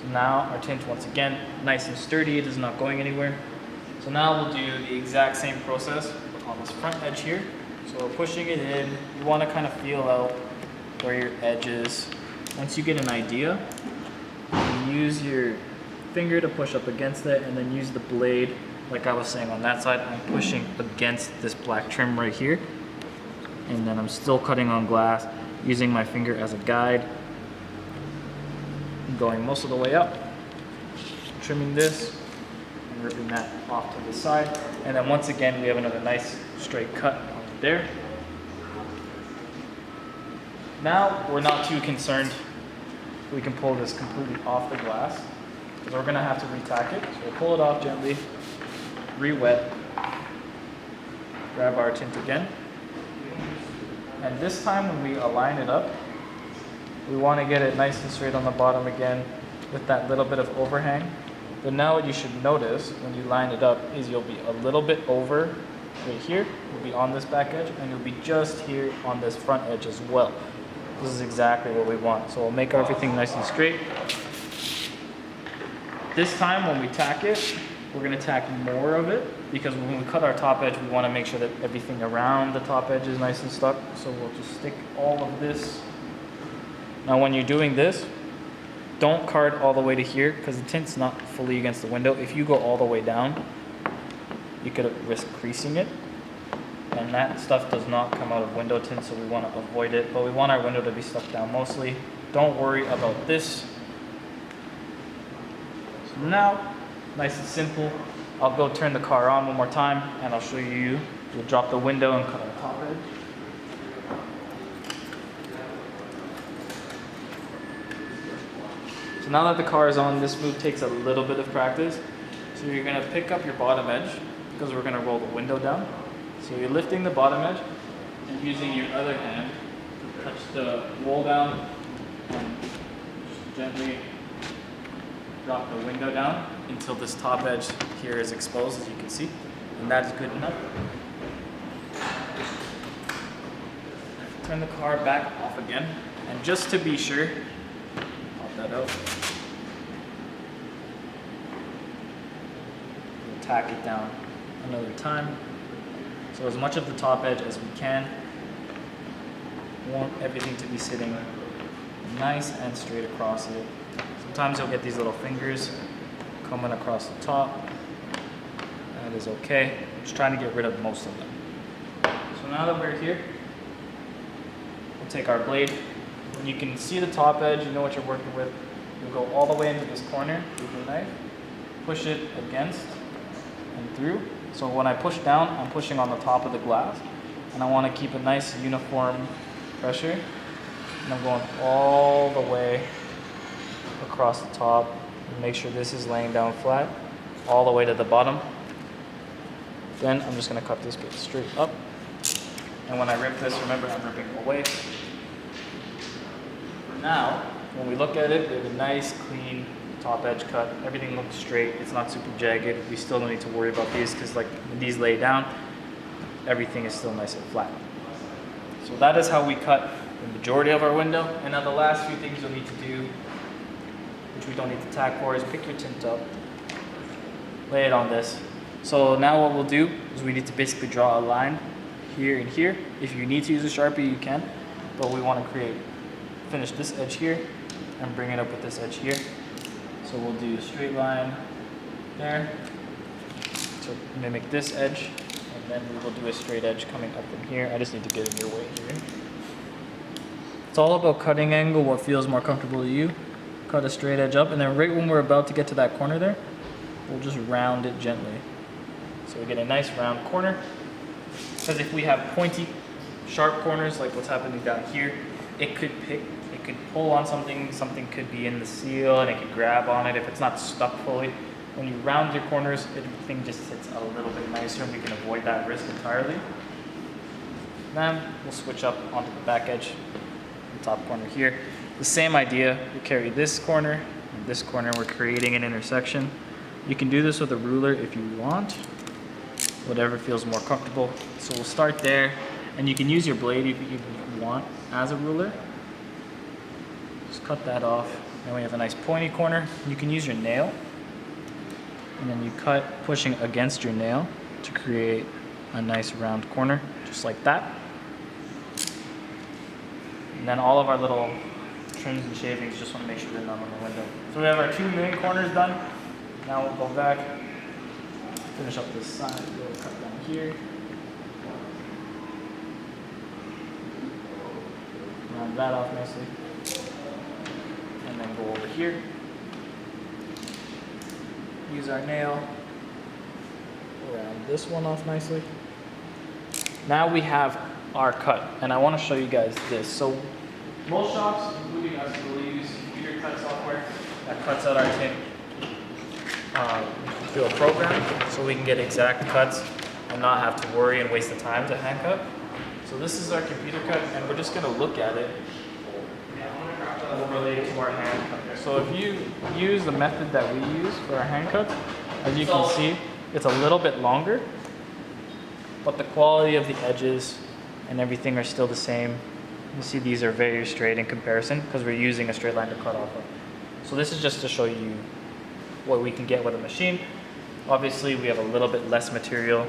So now our tint, once again, nice and sturdy, it is not going anywhere. So now we'll do the exact same process on this front edge here. So we're pushing it in. You want to kind of feel out where your edge is. Once you get an idea, you use your finger to push up against it, and then use the blade, like I was saying on that side, I'm pushing against this black trim right here. And then I'm still cutting on glass, using my finger as a guide. Going most of the way up, trimming this, and ripping that off to the side. And then once again, we have another nice straight cut there. Now, we're not too concerned. We can pull this completely off the glass, because we're gonna have to retack it. So we'll pull it off gently, re-wet, grab our tint again. And this time when we align it up, we want to get it nice and straight on the bottom again with that little bit of overhang. But now what you should notice when you line it up is you'll be a little bit over right here, you'll be on this back edge, and you'll be just here on this front edge as well. This is exactly what we want. So we'll make everything nice and straight. This time when we tack it, we're going to tack more of it, because when we cut our top edge, we want to make sure that everything around the top edge is nice and stuck. So we'll just stick all of this. Now when you're doing this, don't card all the way to here, because the tint's not fully against the window. If you go all the way down, you could risk creasing it. And that stuff does not come out of window tint, so we want to avoid it. But we want our window to be stuck down mostly. Don't worry about this. So now, nice and simple. I'll go turn the car on one more time, and I'll show you. We'll drop the window and cut our top edge. So now that the car is on, this move takes a little bit of practice. So you're going to pick up your bottom edge, because we're going to roll the window down. So you're lifting the bottom edge and using your other hand to touch the roll down and just gently drop the window down until this top edge here is exposed, as you can see. And that is good enough. Turn the car back off again. And just to be sure, pop that out. We'll tack it down another time. So as much of the top edge as we can. We want everything to be sitting nice and straight across it. Sometimes you'll get these little fingers coming across the top. That is okay. Just trying to get rid of most of them. So now that we're here, we'll take our blade. When you can see the top edge, you know what you're working with. You'll go all the way into this corner with your knife, push it against and through. So when I push down, I'm pushing on the top of the glass, and I want to keep a nice uniform pressure. And I'm going all the way across the top and make sure this is laying down flat all the way to the bottom. Then I'm just going to cut this bit straight up. And when I rip this, remember I'm ripping away. Now, when we look at it, we have a nice clean top edge cut. Everything looks straight. It's not super jagged. We still don't need to worry about these, because like when these lay down, everything is still nice and flat. So that is how we cut the majority of our window. And now the last few things you'll need to do, which we don't need to tack for, is pick your tint up, lay it on this. So now what we'll do is we need to basically draw a line here and here. If you need to use a Sharpie, you can, but we want to finish this edge here and bring it up with this edge here. So we'll do a straight line there to mimic this edge, and then we will do a straight edge coming up from here. I just need to get in your way here. It's all about cutting angle, what feels more comfortable to you. Cut a straight edge up, and then right when we're about to get to that corner there, we'll just round it gently. So we get a nice round corner, because if we have pointy, sharp corners like what's happening down here, it could pull on something, something could be in the seal, and it could grab on it if it's not stuck fully. When you round your corners, everything just sits a little bit nicer, and we can avoid that risk entirely. Then we'll switch up onto the back edge, the top corner here. The same idea, we carry this corner and this corner, we're creating an intersection. You can do this with a ruler if you want, whatever feels more comfortable. So we'll start there, and you can use your blade if you want as a ruler. Just cut that off. Then we have a nice pointy corner. You can use your nail, and then you cut pushing against your nail to create a nice round corner, just like that. And then all of our little trims and shavings, just want to make sure they're not on the window. So we have our 2 main corners done. Now we'll go back, finish up this side, we'll cut down here. Round that off nicely. And then go over here. Use our nail, round this one off nicely. Now we have our cut, and I want to show you guys this. So most shops, including us, will use computer cut software that cuts out our tint through a program, so we can get exact cuts and not have to worry and waste the time to hand cut. So this is our computer cut, and we're just going to look at it and overlay it to our hand cut. So if you use the method that we use for our hand cuts, as you can see, it's a little bit longer, but the quality of the edges and everything are still the same. You see these are very straight in comparison because we're using a straight line to cut off of. So this is just to show you what we can get with a machine. Obviously we have a little bit less material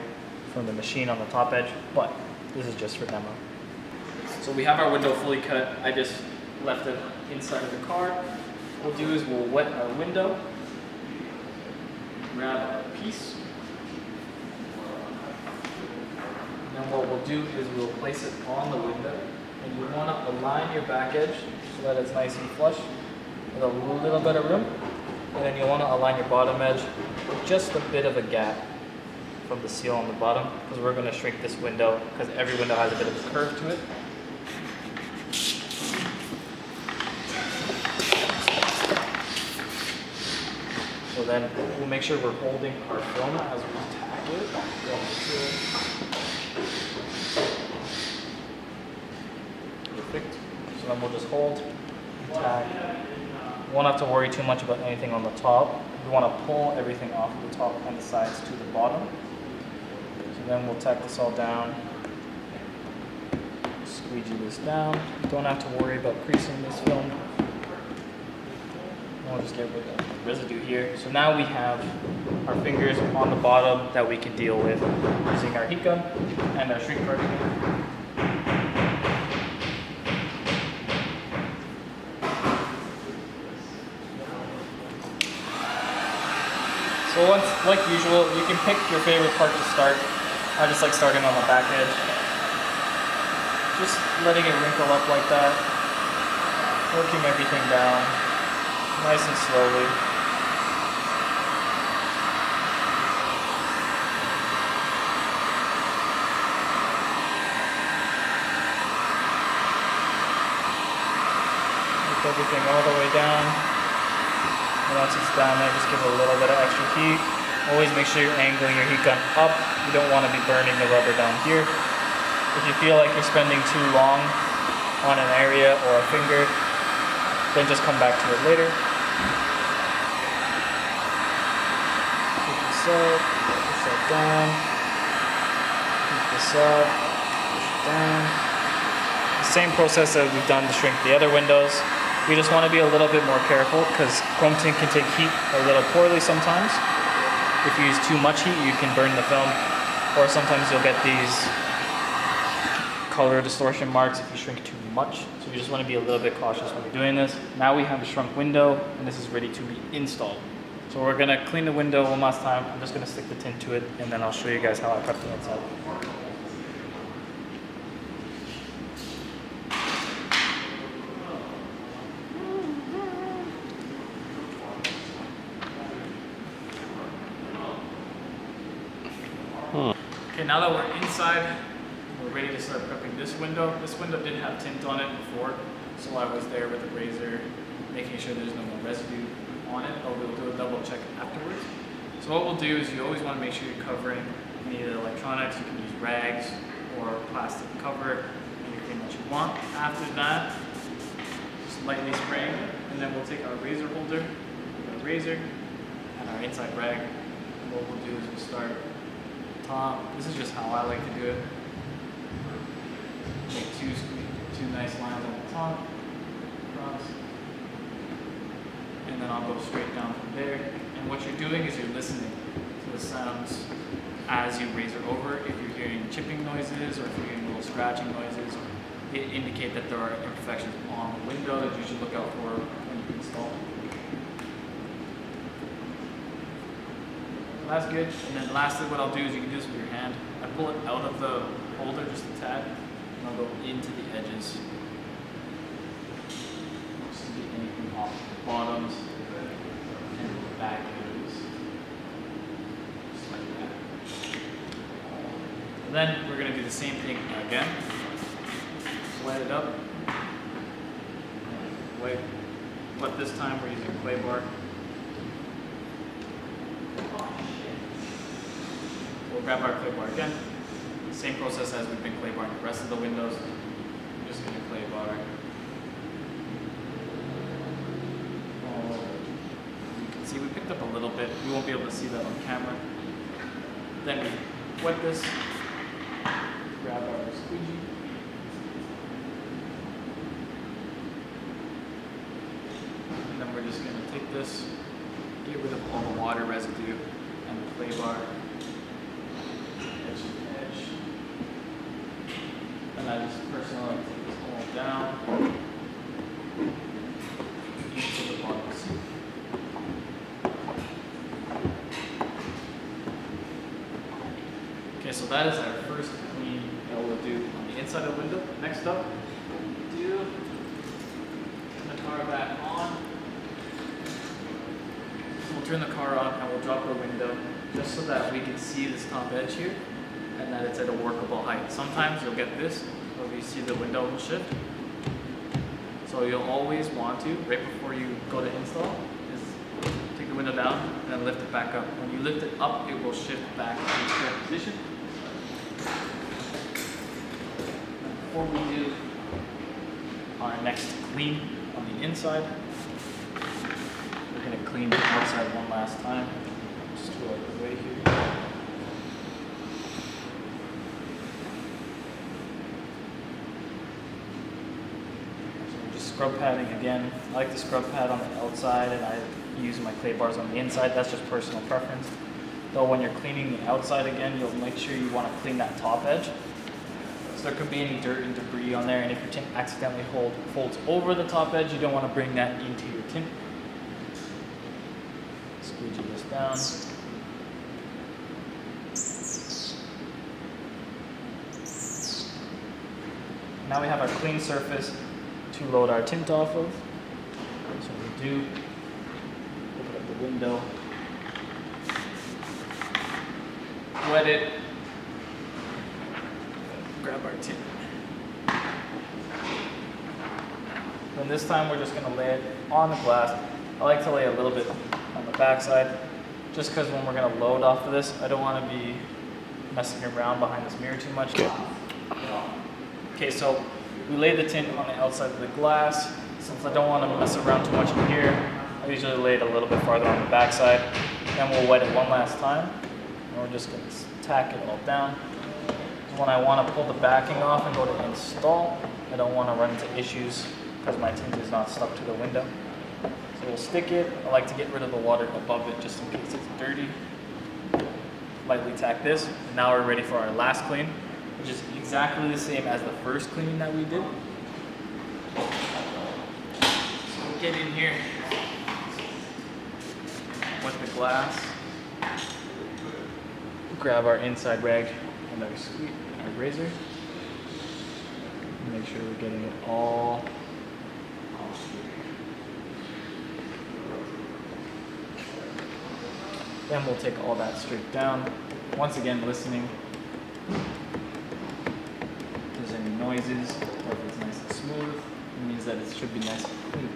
from the machine on the top edge, but this is just for demo. So we have our window fully cut. I just left it inside of the car. What we'll do is we'll wet our window, grab our piece, and then what we'll do is we'll place it on the window, and you want to align your back edge so that it's nice and flush with a little bit of room, and then you want to align your bottom edge with just a bit of a gap from the seal on the bottom, because we're going to shrink this window because every window has a bit of a curve to it. So then we'll make sure we're holding our film as we tack it. Perfect. So then we'll just hold and tack. We won't have to worry too much about anything on the top. We want to pull everything off the top and the sides to the bottom. So then we'll tack this all down. Squeegee this down. You don't have to worry about creasing this film. We'll just get rid of the residue here. So now we have our fingers on the bottom that we can deal with using our heat gun and our shrink cardigan. So once, like usual, you can pick your favorite part to start. I just like starting on the back edge. Just letting it wrinkle up like that. Working everything down, nice and slowly. Work everything all the way down. And once it's down there, just give it a little bit of extra heat. Always make sure you're angling your heat gun up. You don't want to be burning the rubber down here. If you feel like you're spending too long on an area or a finger, then just come back to it later. Keep this up, push that down. Keep this up, push it down. The same process that we've done to shrink the other windows. We just want to be a little bit more careful because chrome tint can take heat a little poorly sometimes. If you use too much heat, you can burn the film, or sometimes you'll get these color distortion marks if you shrink too much. So you just want to be a little bit cautious when you're doing this. Now we have a shrunk window, and this is ready to be installed. So we're going to clean the window one last time. I'm just going to stick the tint to it, and then I'll show you guys how I cut the inside. Okay, now that we're inside, we're ready to start prepping this window. This window did have tint on it before, so I was there with a razor, making sure there's no more residue on it, but we'll do a double check afterwards. So what we'll do is you always want to make sure you're covering any of the electronics. You can use rags or plastic cover, anything that you want. After that, just lightly spraying, and then we'll take our razor holder, our razor, and our inside rag. And what we'll do is we'll start top. This is just how I like to do it. Make two nice lines on the top, across, and then I'll go straight down from there. And what you're doing is you're listening to the sounds as you razor over. If you're hearing chipping noises or if you're hearing little scratching noises, it indicate that there are imperfections on the window that you should look out for when you install. So that's good. And then lastly, what I'll do is you can do this with your hand. I pull it out of the holder just a tad, and I'll go into the edges. Just to get anything off the bottoms and the back edges. Just like that. And then we're going to do the same thing again. Wet it up. Wait. But this time we're using clay bar. We'll grab our clay bar again. Same process as we've been clay barring the rest of the windows. I'm just going to clay bar. You can see we picked up a little bit. You won't be able to see that on camera. Then we wet this. Grab our squeegee. And then we're just going to take this, get rid of all the water residue and the clay bar. Edge to edge. And I just personally take this all down into the bottoms. Okay, so that is our first clean that we'll do on the inside of the window. Next up, do turn the car back on. So we'll turn the car on and we'll drop our window just so that we can see this top edge here and that it's at a workable height. Sometimes you'll get this where you see the window will shift. So you'll always want to, right before you go to install, is take the window down and then lift it back up. When you lift it up, it will shift back to its correct position. Before we do our next clean on the inside, we're going to clean the outside one last time. Just go out of the way here. Scrub padding again. I like the scrub pad on the outside and I use my clay bars on the inside. That's just personal preference. Though when you're cleaning the outside again, you'll make sure you want to clean that top edge. So there could be any dirt and debris on there, and if your tint accidentally folds over the top edge, you don't want to bring that into your tint. Squeegee this down. Now we have our clean surface to load our tint off of. So we do open up the window, wet it, grab our tint. And this time we're just going to lay it on the glass. I like to lay a little bit on the back side, just because when we're going to load off of this, I don't want to be messing around behind this mirror too much. Okay, so we lay the tint on the outside of the glass. Since I don't want to mess around too much in here, I usually lay it a little bit farther on the back side. Then we'll wet it one last time. And we're just going to tack it all down. So when I want to pull the backing off and go to install, I don't want to run into issues because my tint is not stuck to the window. So we'll stick it. I like to get rid of the water above it just in case it's dirty. Lightly tack this. And now we're ready for our last clean, which is exactly the same as the first cleaning that we did. So we'll get in here, wet the glass, grab our inside rag and our razor, and make sure we're getting it all off here. Then we'll take all that straight down. Once again, listening. If there's any noises, or if it's nice and smooth, it means that it should be nice and clean.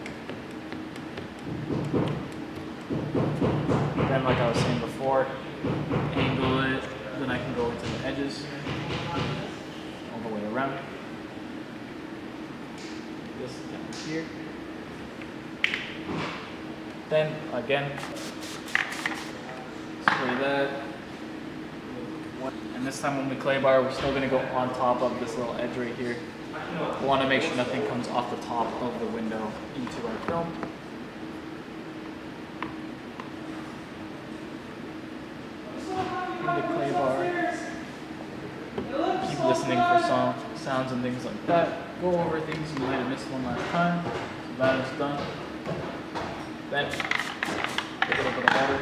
Then, like I was saying before, angle it, then I can go into the edges, all the way around. This down here. Then, again, spray that. And this time when we clay bar, we're still going to go on top of this little edge right here. We want to make sure nothing comes off the top of the window into our film. listening for sounds and things like that. Go over things you might have missed one last time. So that is done. Then, a little bit of water.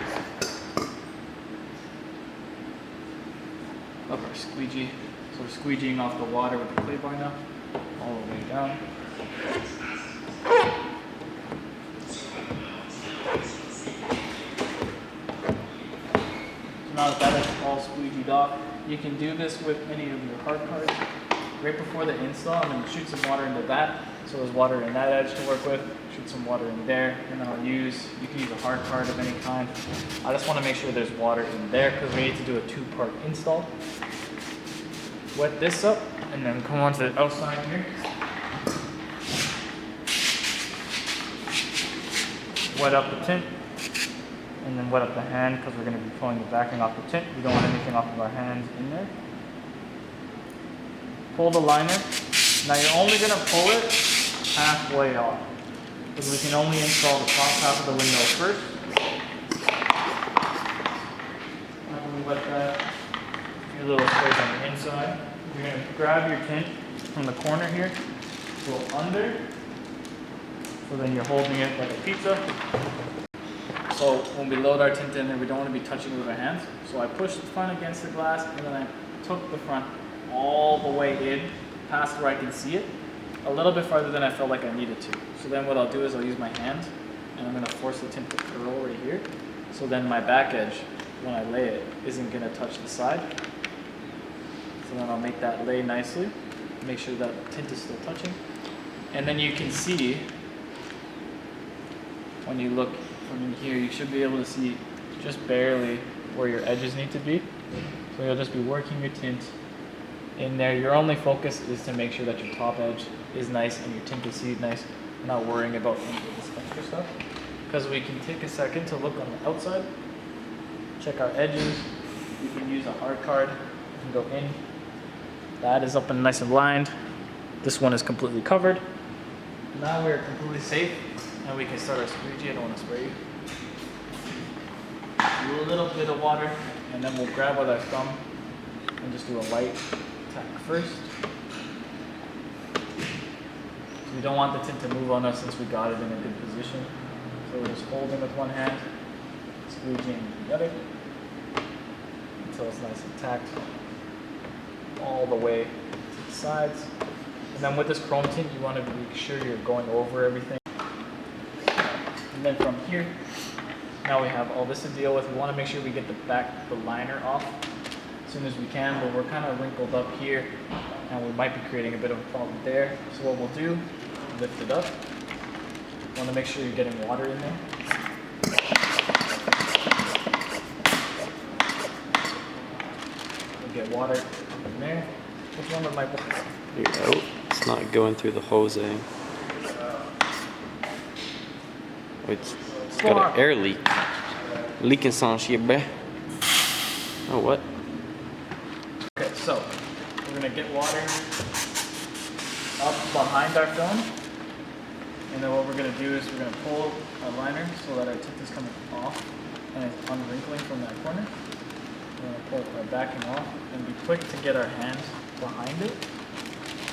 Up our squeegee. So we're squeegeeing off the water with the clay bar now, all the way down. So now that is all squeegeed off, you can do this with any of your hard cards. Right before the install, I'm going to shoot some water into that. So there's water in that edge to work with. Shoot some water in there, and then you can use a hard card of any kind. I just want to make sure there's water in there because we need to do a 2-part install. Wet this up, and then come on to the outside here. Wet up the tint, and then wet up the hand because we're going to be pulling the backing off the tint. We don't want anything off of our hands in there. Pull the liner. Now you're only going to pull it halfway off, because we can only install the top half of the window first. After we wet that, your little space on the inside, you're going to grab your tint from the corner here, go under, so then you're holding it like a pizza. So when we load our tint in there, we don't want to be touching it with our hands. So I pushed the front against the glass, and then I took the front all the way in, past where I can see it, a little bit farther than I felt like I needed to. So then what I'll do is I'll use my hand, and I'm going to force the tint to curl right here. So then my back edge, when I lay it, isn't going to touch the side. So then I'll make that lay nicely, make sure that the tint is still touching. And then you can see, when you look from in here, you should be able to see just barely where your edges need to be. So you'll just be working your tint in there. Your only focus is to make sure that your top edge is nice and your tint is seated nice. You're not worrying about any of this extra stuff. Because we can take a second to look on the outside, check our edges. You can use a hard card. You can go in. That is up and nice and lined. This one is completely covered. Now we're completely safe, and we can start our squeegee. I don't want to spray you. Do a little bit of water, and then we'll grab with our thumb and just do a light tack first. We don't want the tint to move on us since we got it in a good position. So we're just holding with one hand, squeegeeing with the other, until it's nice and tacked all the way to the sides. And then with this chrome tint, you want to make sure you're going over everything. And then from here, now we have all this to deal with. We want to make sure we get the liner off as soon as we can, but we're kind of wrinkled up here, and we might be creating a bit of a problem there. So what we'll do, lift it up. You want to make sure you're getting water in there. We'll get water in there. Which one would my You're out. It's not going through the hose, eh? Oh, it's got an air leak. Leaking some shit, bruh. Oh, what? Okay, so we're gonna get water up behind our film, and then what we're gonna do is we're gonna pull our liner so that our tint is coming off and it's unwrinkling from that corner. We're gonna pull our backing off and be quick to get our hand behind it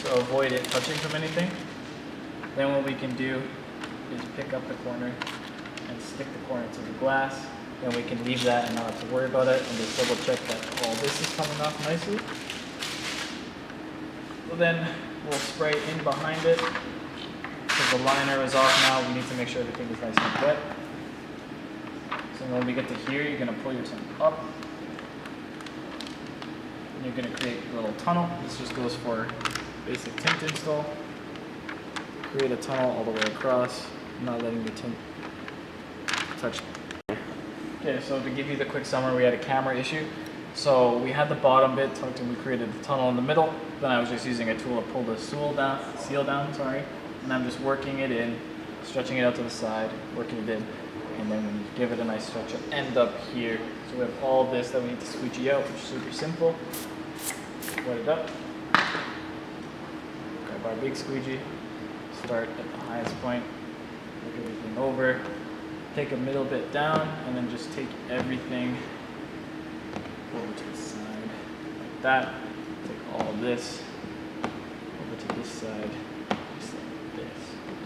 to avoid it touching from anything. Then what we can do is pick up the corner and stick the corner to the glass. Then we can leave that and not have to worry about it, and just double check that all this is coming off nicely. So then we'll spray in behind it. So the liner is off now, we need to make sure everything is nice and wet. So when we get to here, you're gonna pull your tint up. And you're gonna create a little tunnel. This just goes for basic tint install. Create a tunnel all the way across, not letting the tint touch. Okay, so to give you the quick summary, we had a camera issue. So we had the bottom bit tucked and we created the tunnel in the middle. Then I was just using a tool to pull the seal down, and I'm just working it in, stretching it out to the side, working it in, and then when you give it a nice stretch, it'll end up here. So we have all this that we need to squeegee out, which is super simple. Wet it up. Grab our big squeegee, start at the highest point, look everything over. Take a middle bit down, and then just take everything over to the side, like that. Take all of this over to this side, just like this.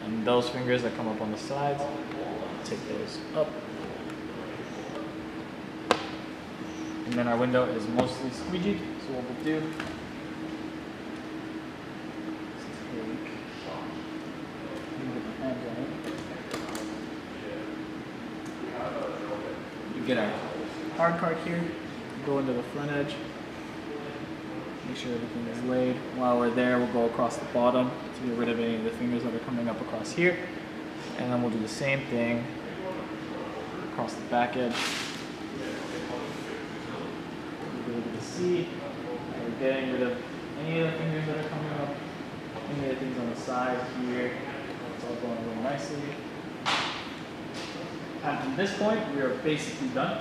And those fingers that come up on the sides, take those up. And then our window is mostly squeegeed, so what we'll do is take, get my hands on it. You get our hard card here, go into the front edge, make sure everything is laid. While we're there, we'll go across the bottom to get rid of any of the fingers that are coming up across here. And then we'll do the same thing across the back edge. We're able to see we're getting rid of any of the fingers that are coming up, any of the things on the side here. It's all going really nicely. And from this point, we are basically done.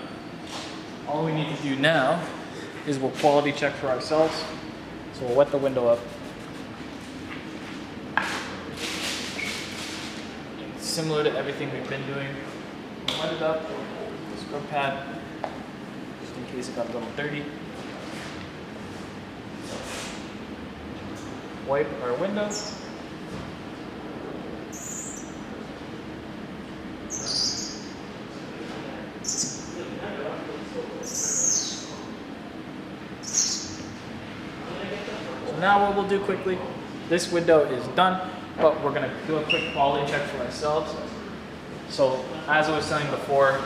All we need to do now is we'll quality check for ourselves. So we'll wet the window up. Similar to everything we've been doing. We'll wet it up with a scrub pad, just in case it got a little dirty. Wipe our windows. Now what we'll do quickly, this window is done, but we're gonna do a quick quality check for ourselves. So as I was saying before,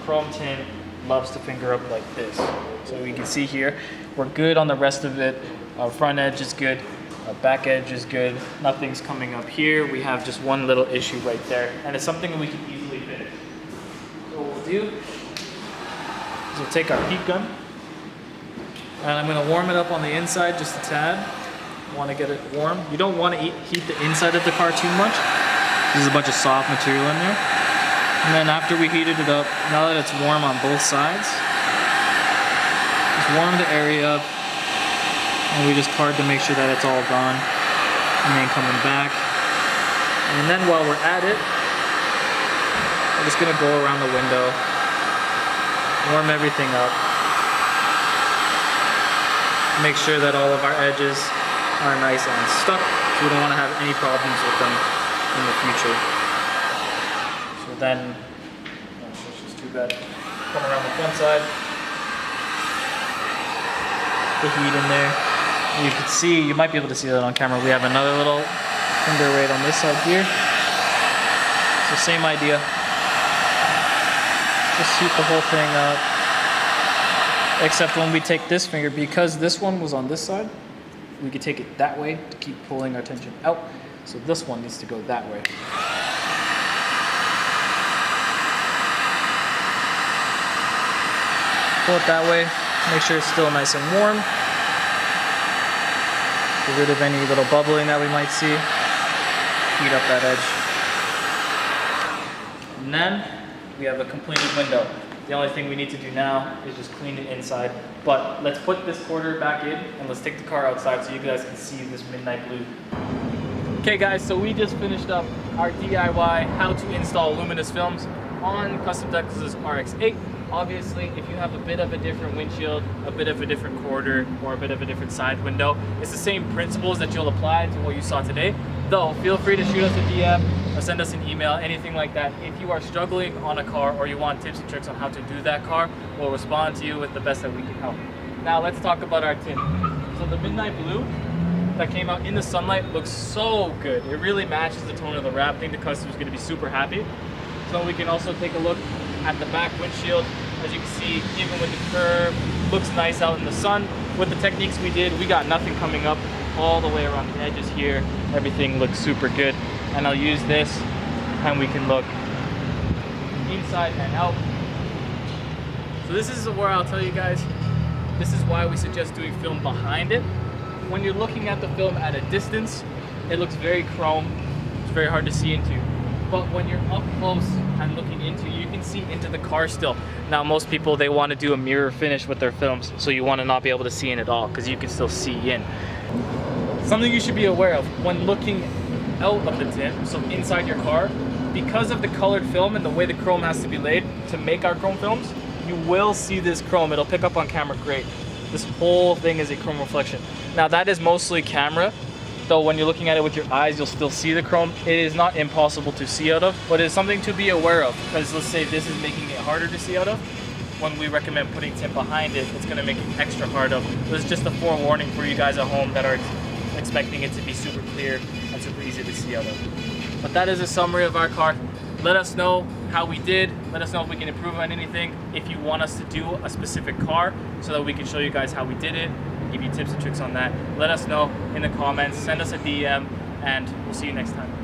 chrome tint loves to finger up like this. So you can see here, we're good on the rest of it. Our front edge is good, our back edge is good. Nothing's coming up here. We have just one little issue right there, and it's something that we can easily finish. So what we'll do is we'll take our heat gun, and I'm gonna warm it up on the inside just a tad. Want to get it warm. You don't want to heat the inside of the car too much. There's a bunch of soft material in there. And then after we heated it up, now that it's warm on both sides, just warm the area up. And we just card to make sure that it's all gone. And then coming back. And then while we're at it, we're just going to go around the window, warm everything up. Make sure that all of our edges are nice and stuck, so we don't want to have any problems with them in the future. So then, it's just too bad. Come around the front side, the heat in there. And you can see, you might be able to see that on camera, we have another little finger right on this side here. So same idea. Just heat the whole thing up. Except when we take this finger, because this one was on this side, we could take it that way to keep pulling our tension out. So this one needs to go that way. Pull it that way, make sure it's still nice and warm. Get rid of any little bubbling that we might see. Heat up that edge. And then we have a completed window. The only thing we need to do now is just clean it inside. But let's put this quarter back in and let's take the car outside so you guys can see this midnight blue. Okay guys, so we just finished up our DIY how to install luminous films on Custom Decals' RX-8. Obviously, if you have a bit of a different windshield, a bit of a different quarter, or a bit of a different side window, it's the same principles that you'll apply to what you saw today. Though, feel free to shoot us a DM or send us an email, anything like that. If you are struggling on a car or you want tips and tricks on how to do that car, we'll respond to you with the best that we can help. Now, let's talk about our tint. So the midnight blue that came out in the sunlight looks so good. It really matches the tone of the wrap. I think the customer's gonna be super happy. So we can also take a look at the back windshield. As you can see, even with the curve, looks nice out in the sun. With the techniques we did, we got nothing coming up all the way around the edges here. Everything looks super good. And I'll use this and we can look inside and out. So this is where I'll tell you guys, this is why we suggest doing film behind it. When you're looking at the film at a distance, it looks very chrome. It's very hard to see into. But when you're up close and looking into, you can see into the car still. Now most people, they want to do a mirror finish with their films, so you want to not be able to see in at all because you can still see in. Something you should be aware of when looking out of the tint, so inside your car, because of the colored film and the way the chrome has to be laid to make our chrome films, you will see this chrome. It'll pick up on camera great. This whole thing is a chrome reflection. Now that is mostly camera, though when you're looking at it with your eyes, you'll still see the chrome. It is not impossible to see out of, but it's something to be aware of, because let's say this is making it harder to see out of. When we recommend putting tint behind it, it's gonna make it extra hard of. This is just a forewarning for you guys at home that are expecting it to be super clear and super easy to see out of. But that is a summary of our car. Let us know how we did. Let us know if we can improve on anything. If you want us to do a specific car so that we can show you guys how we did it, give you tips and tricks on that, let us know in the comments, send us a DM, and we'll see you next time.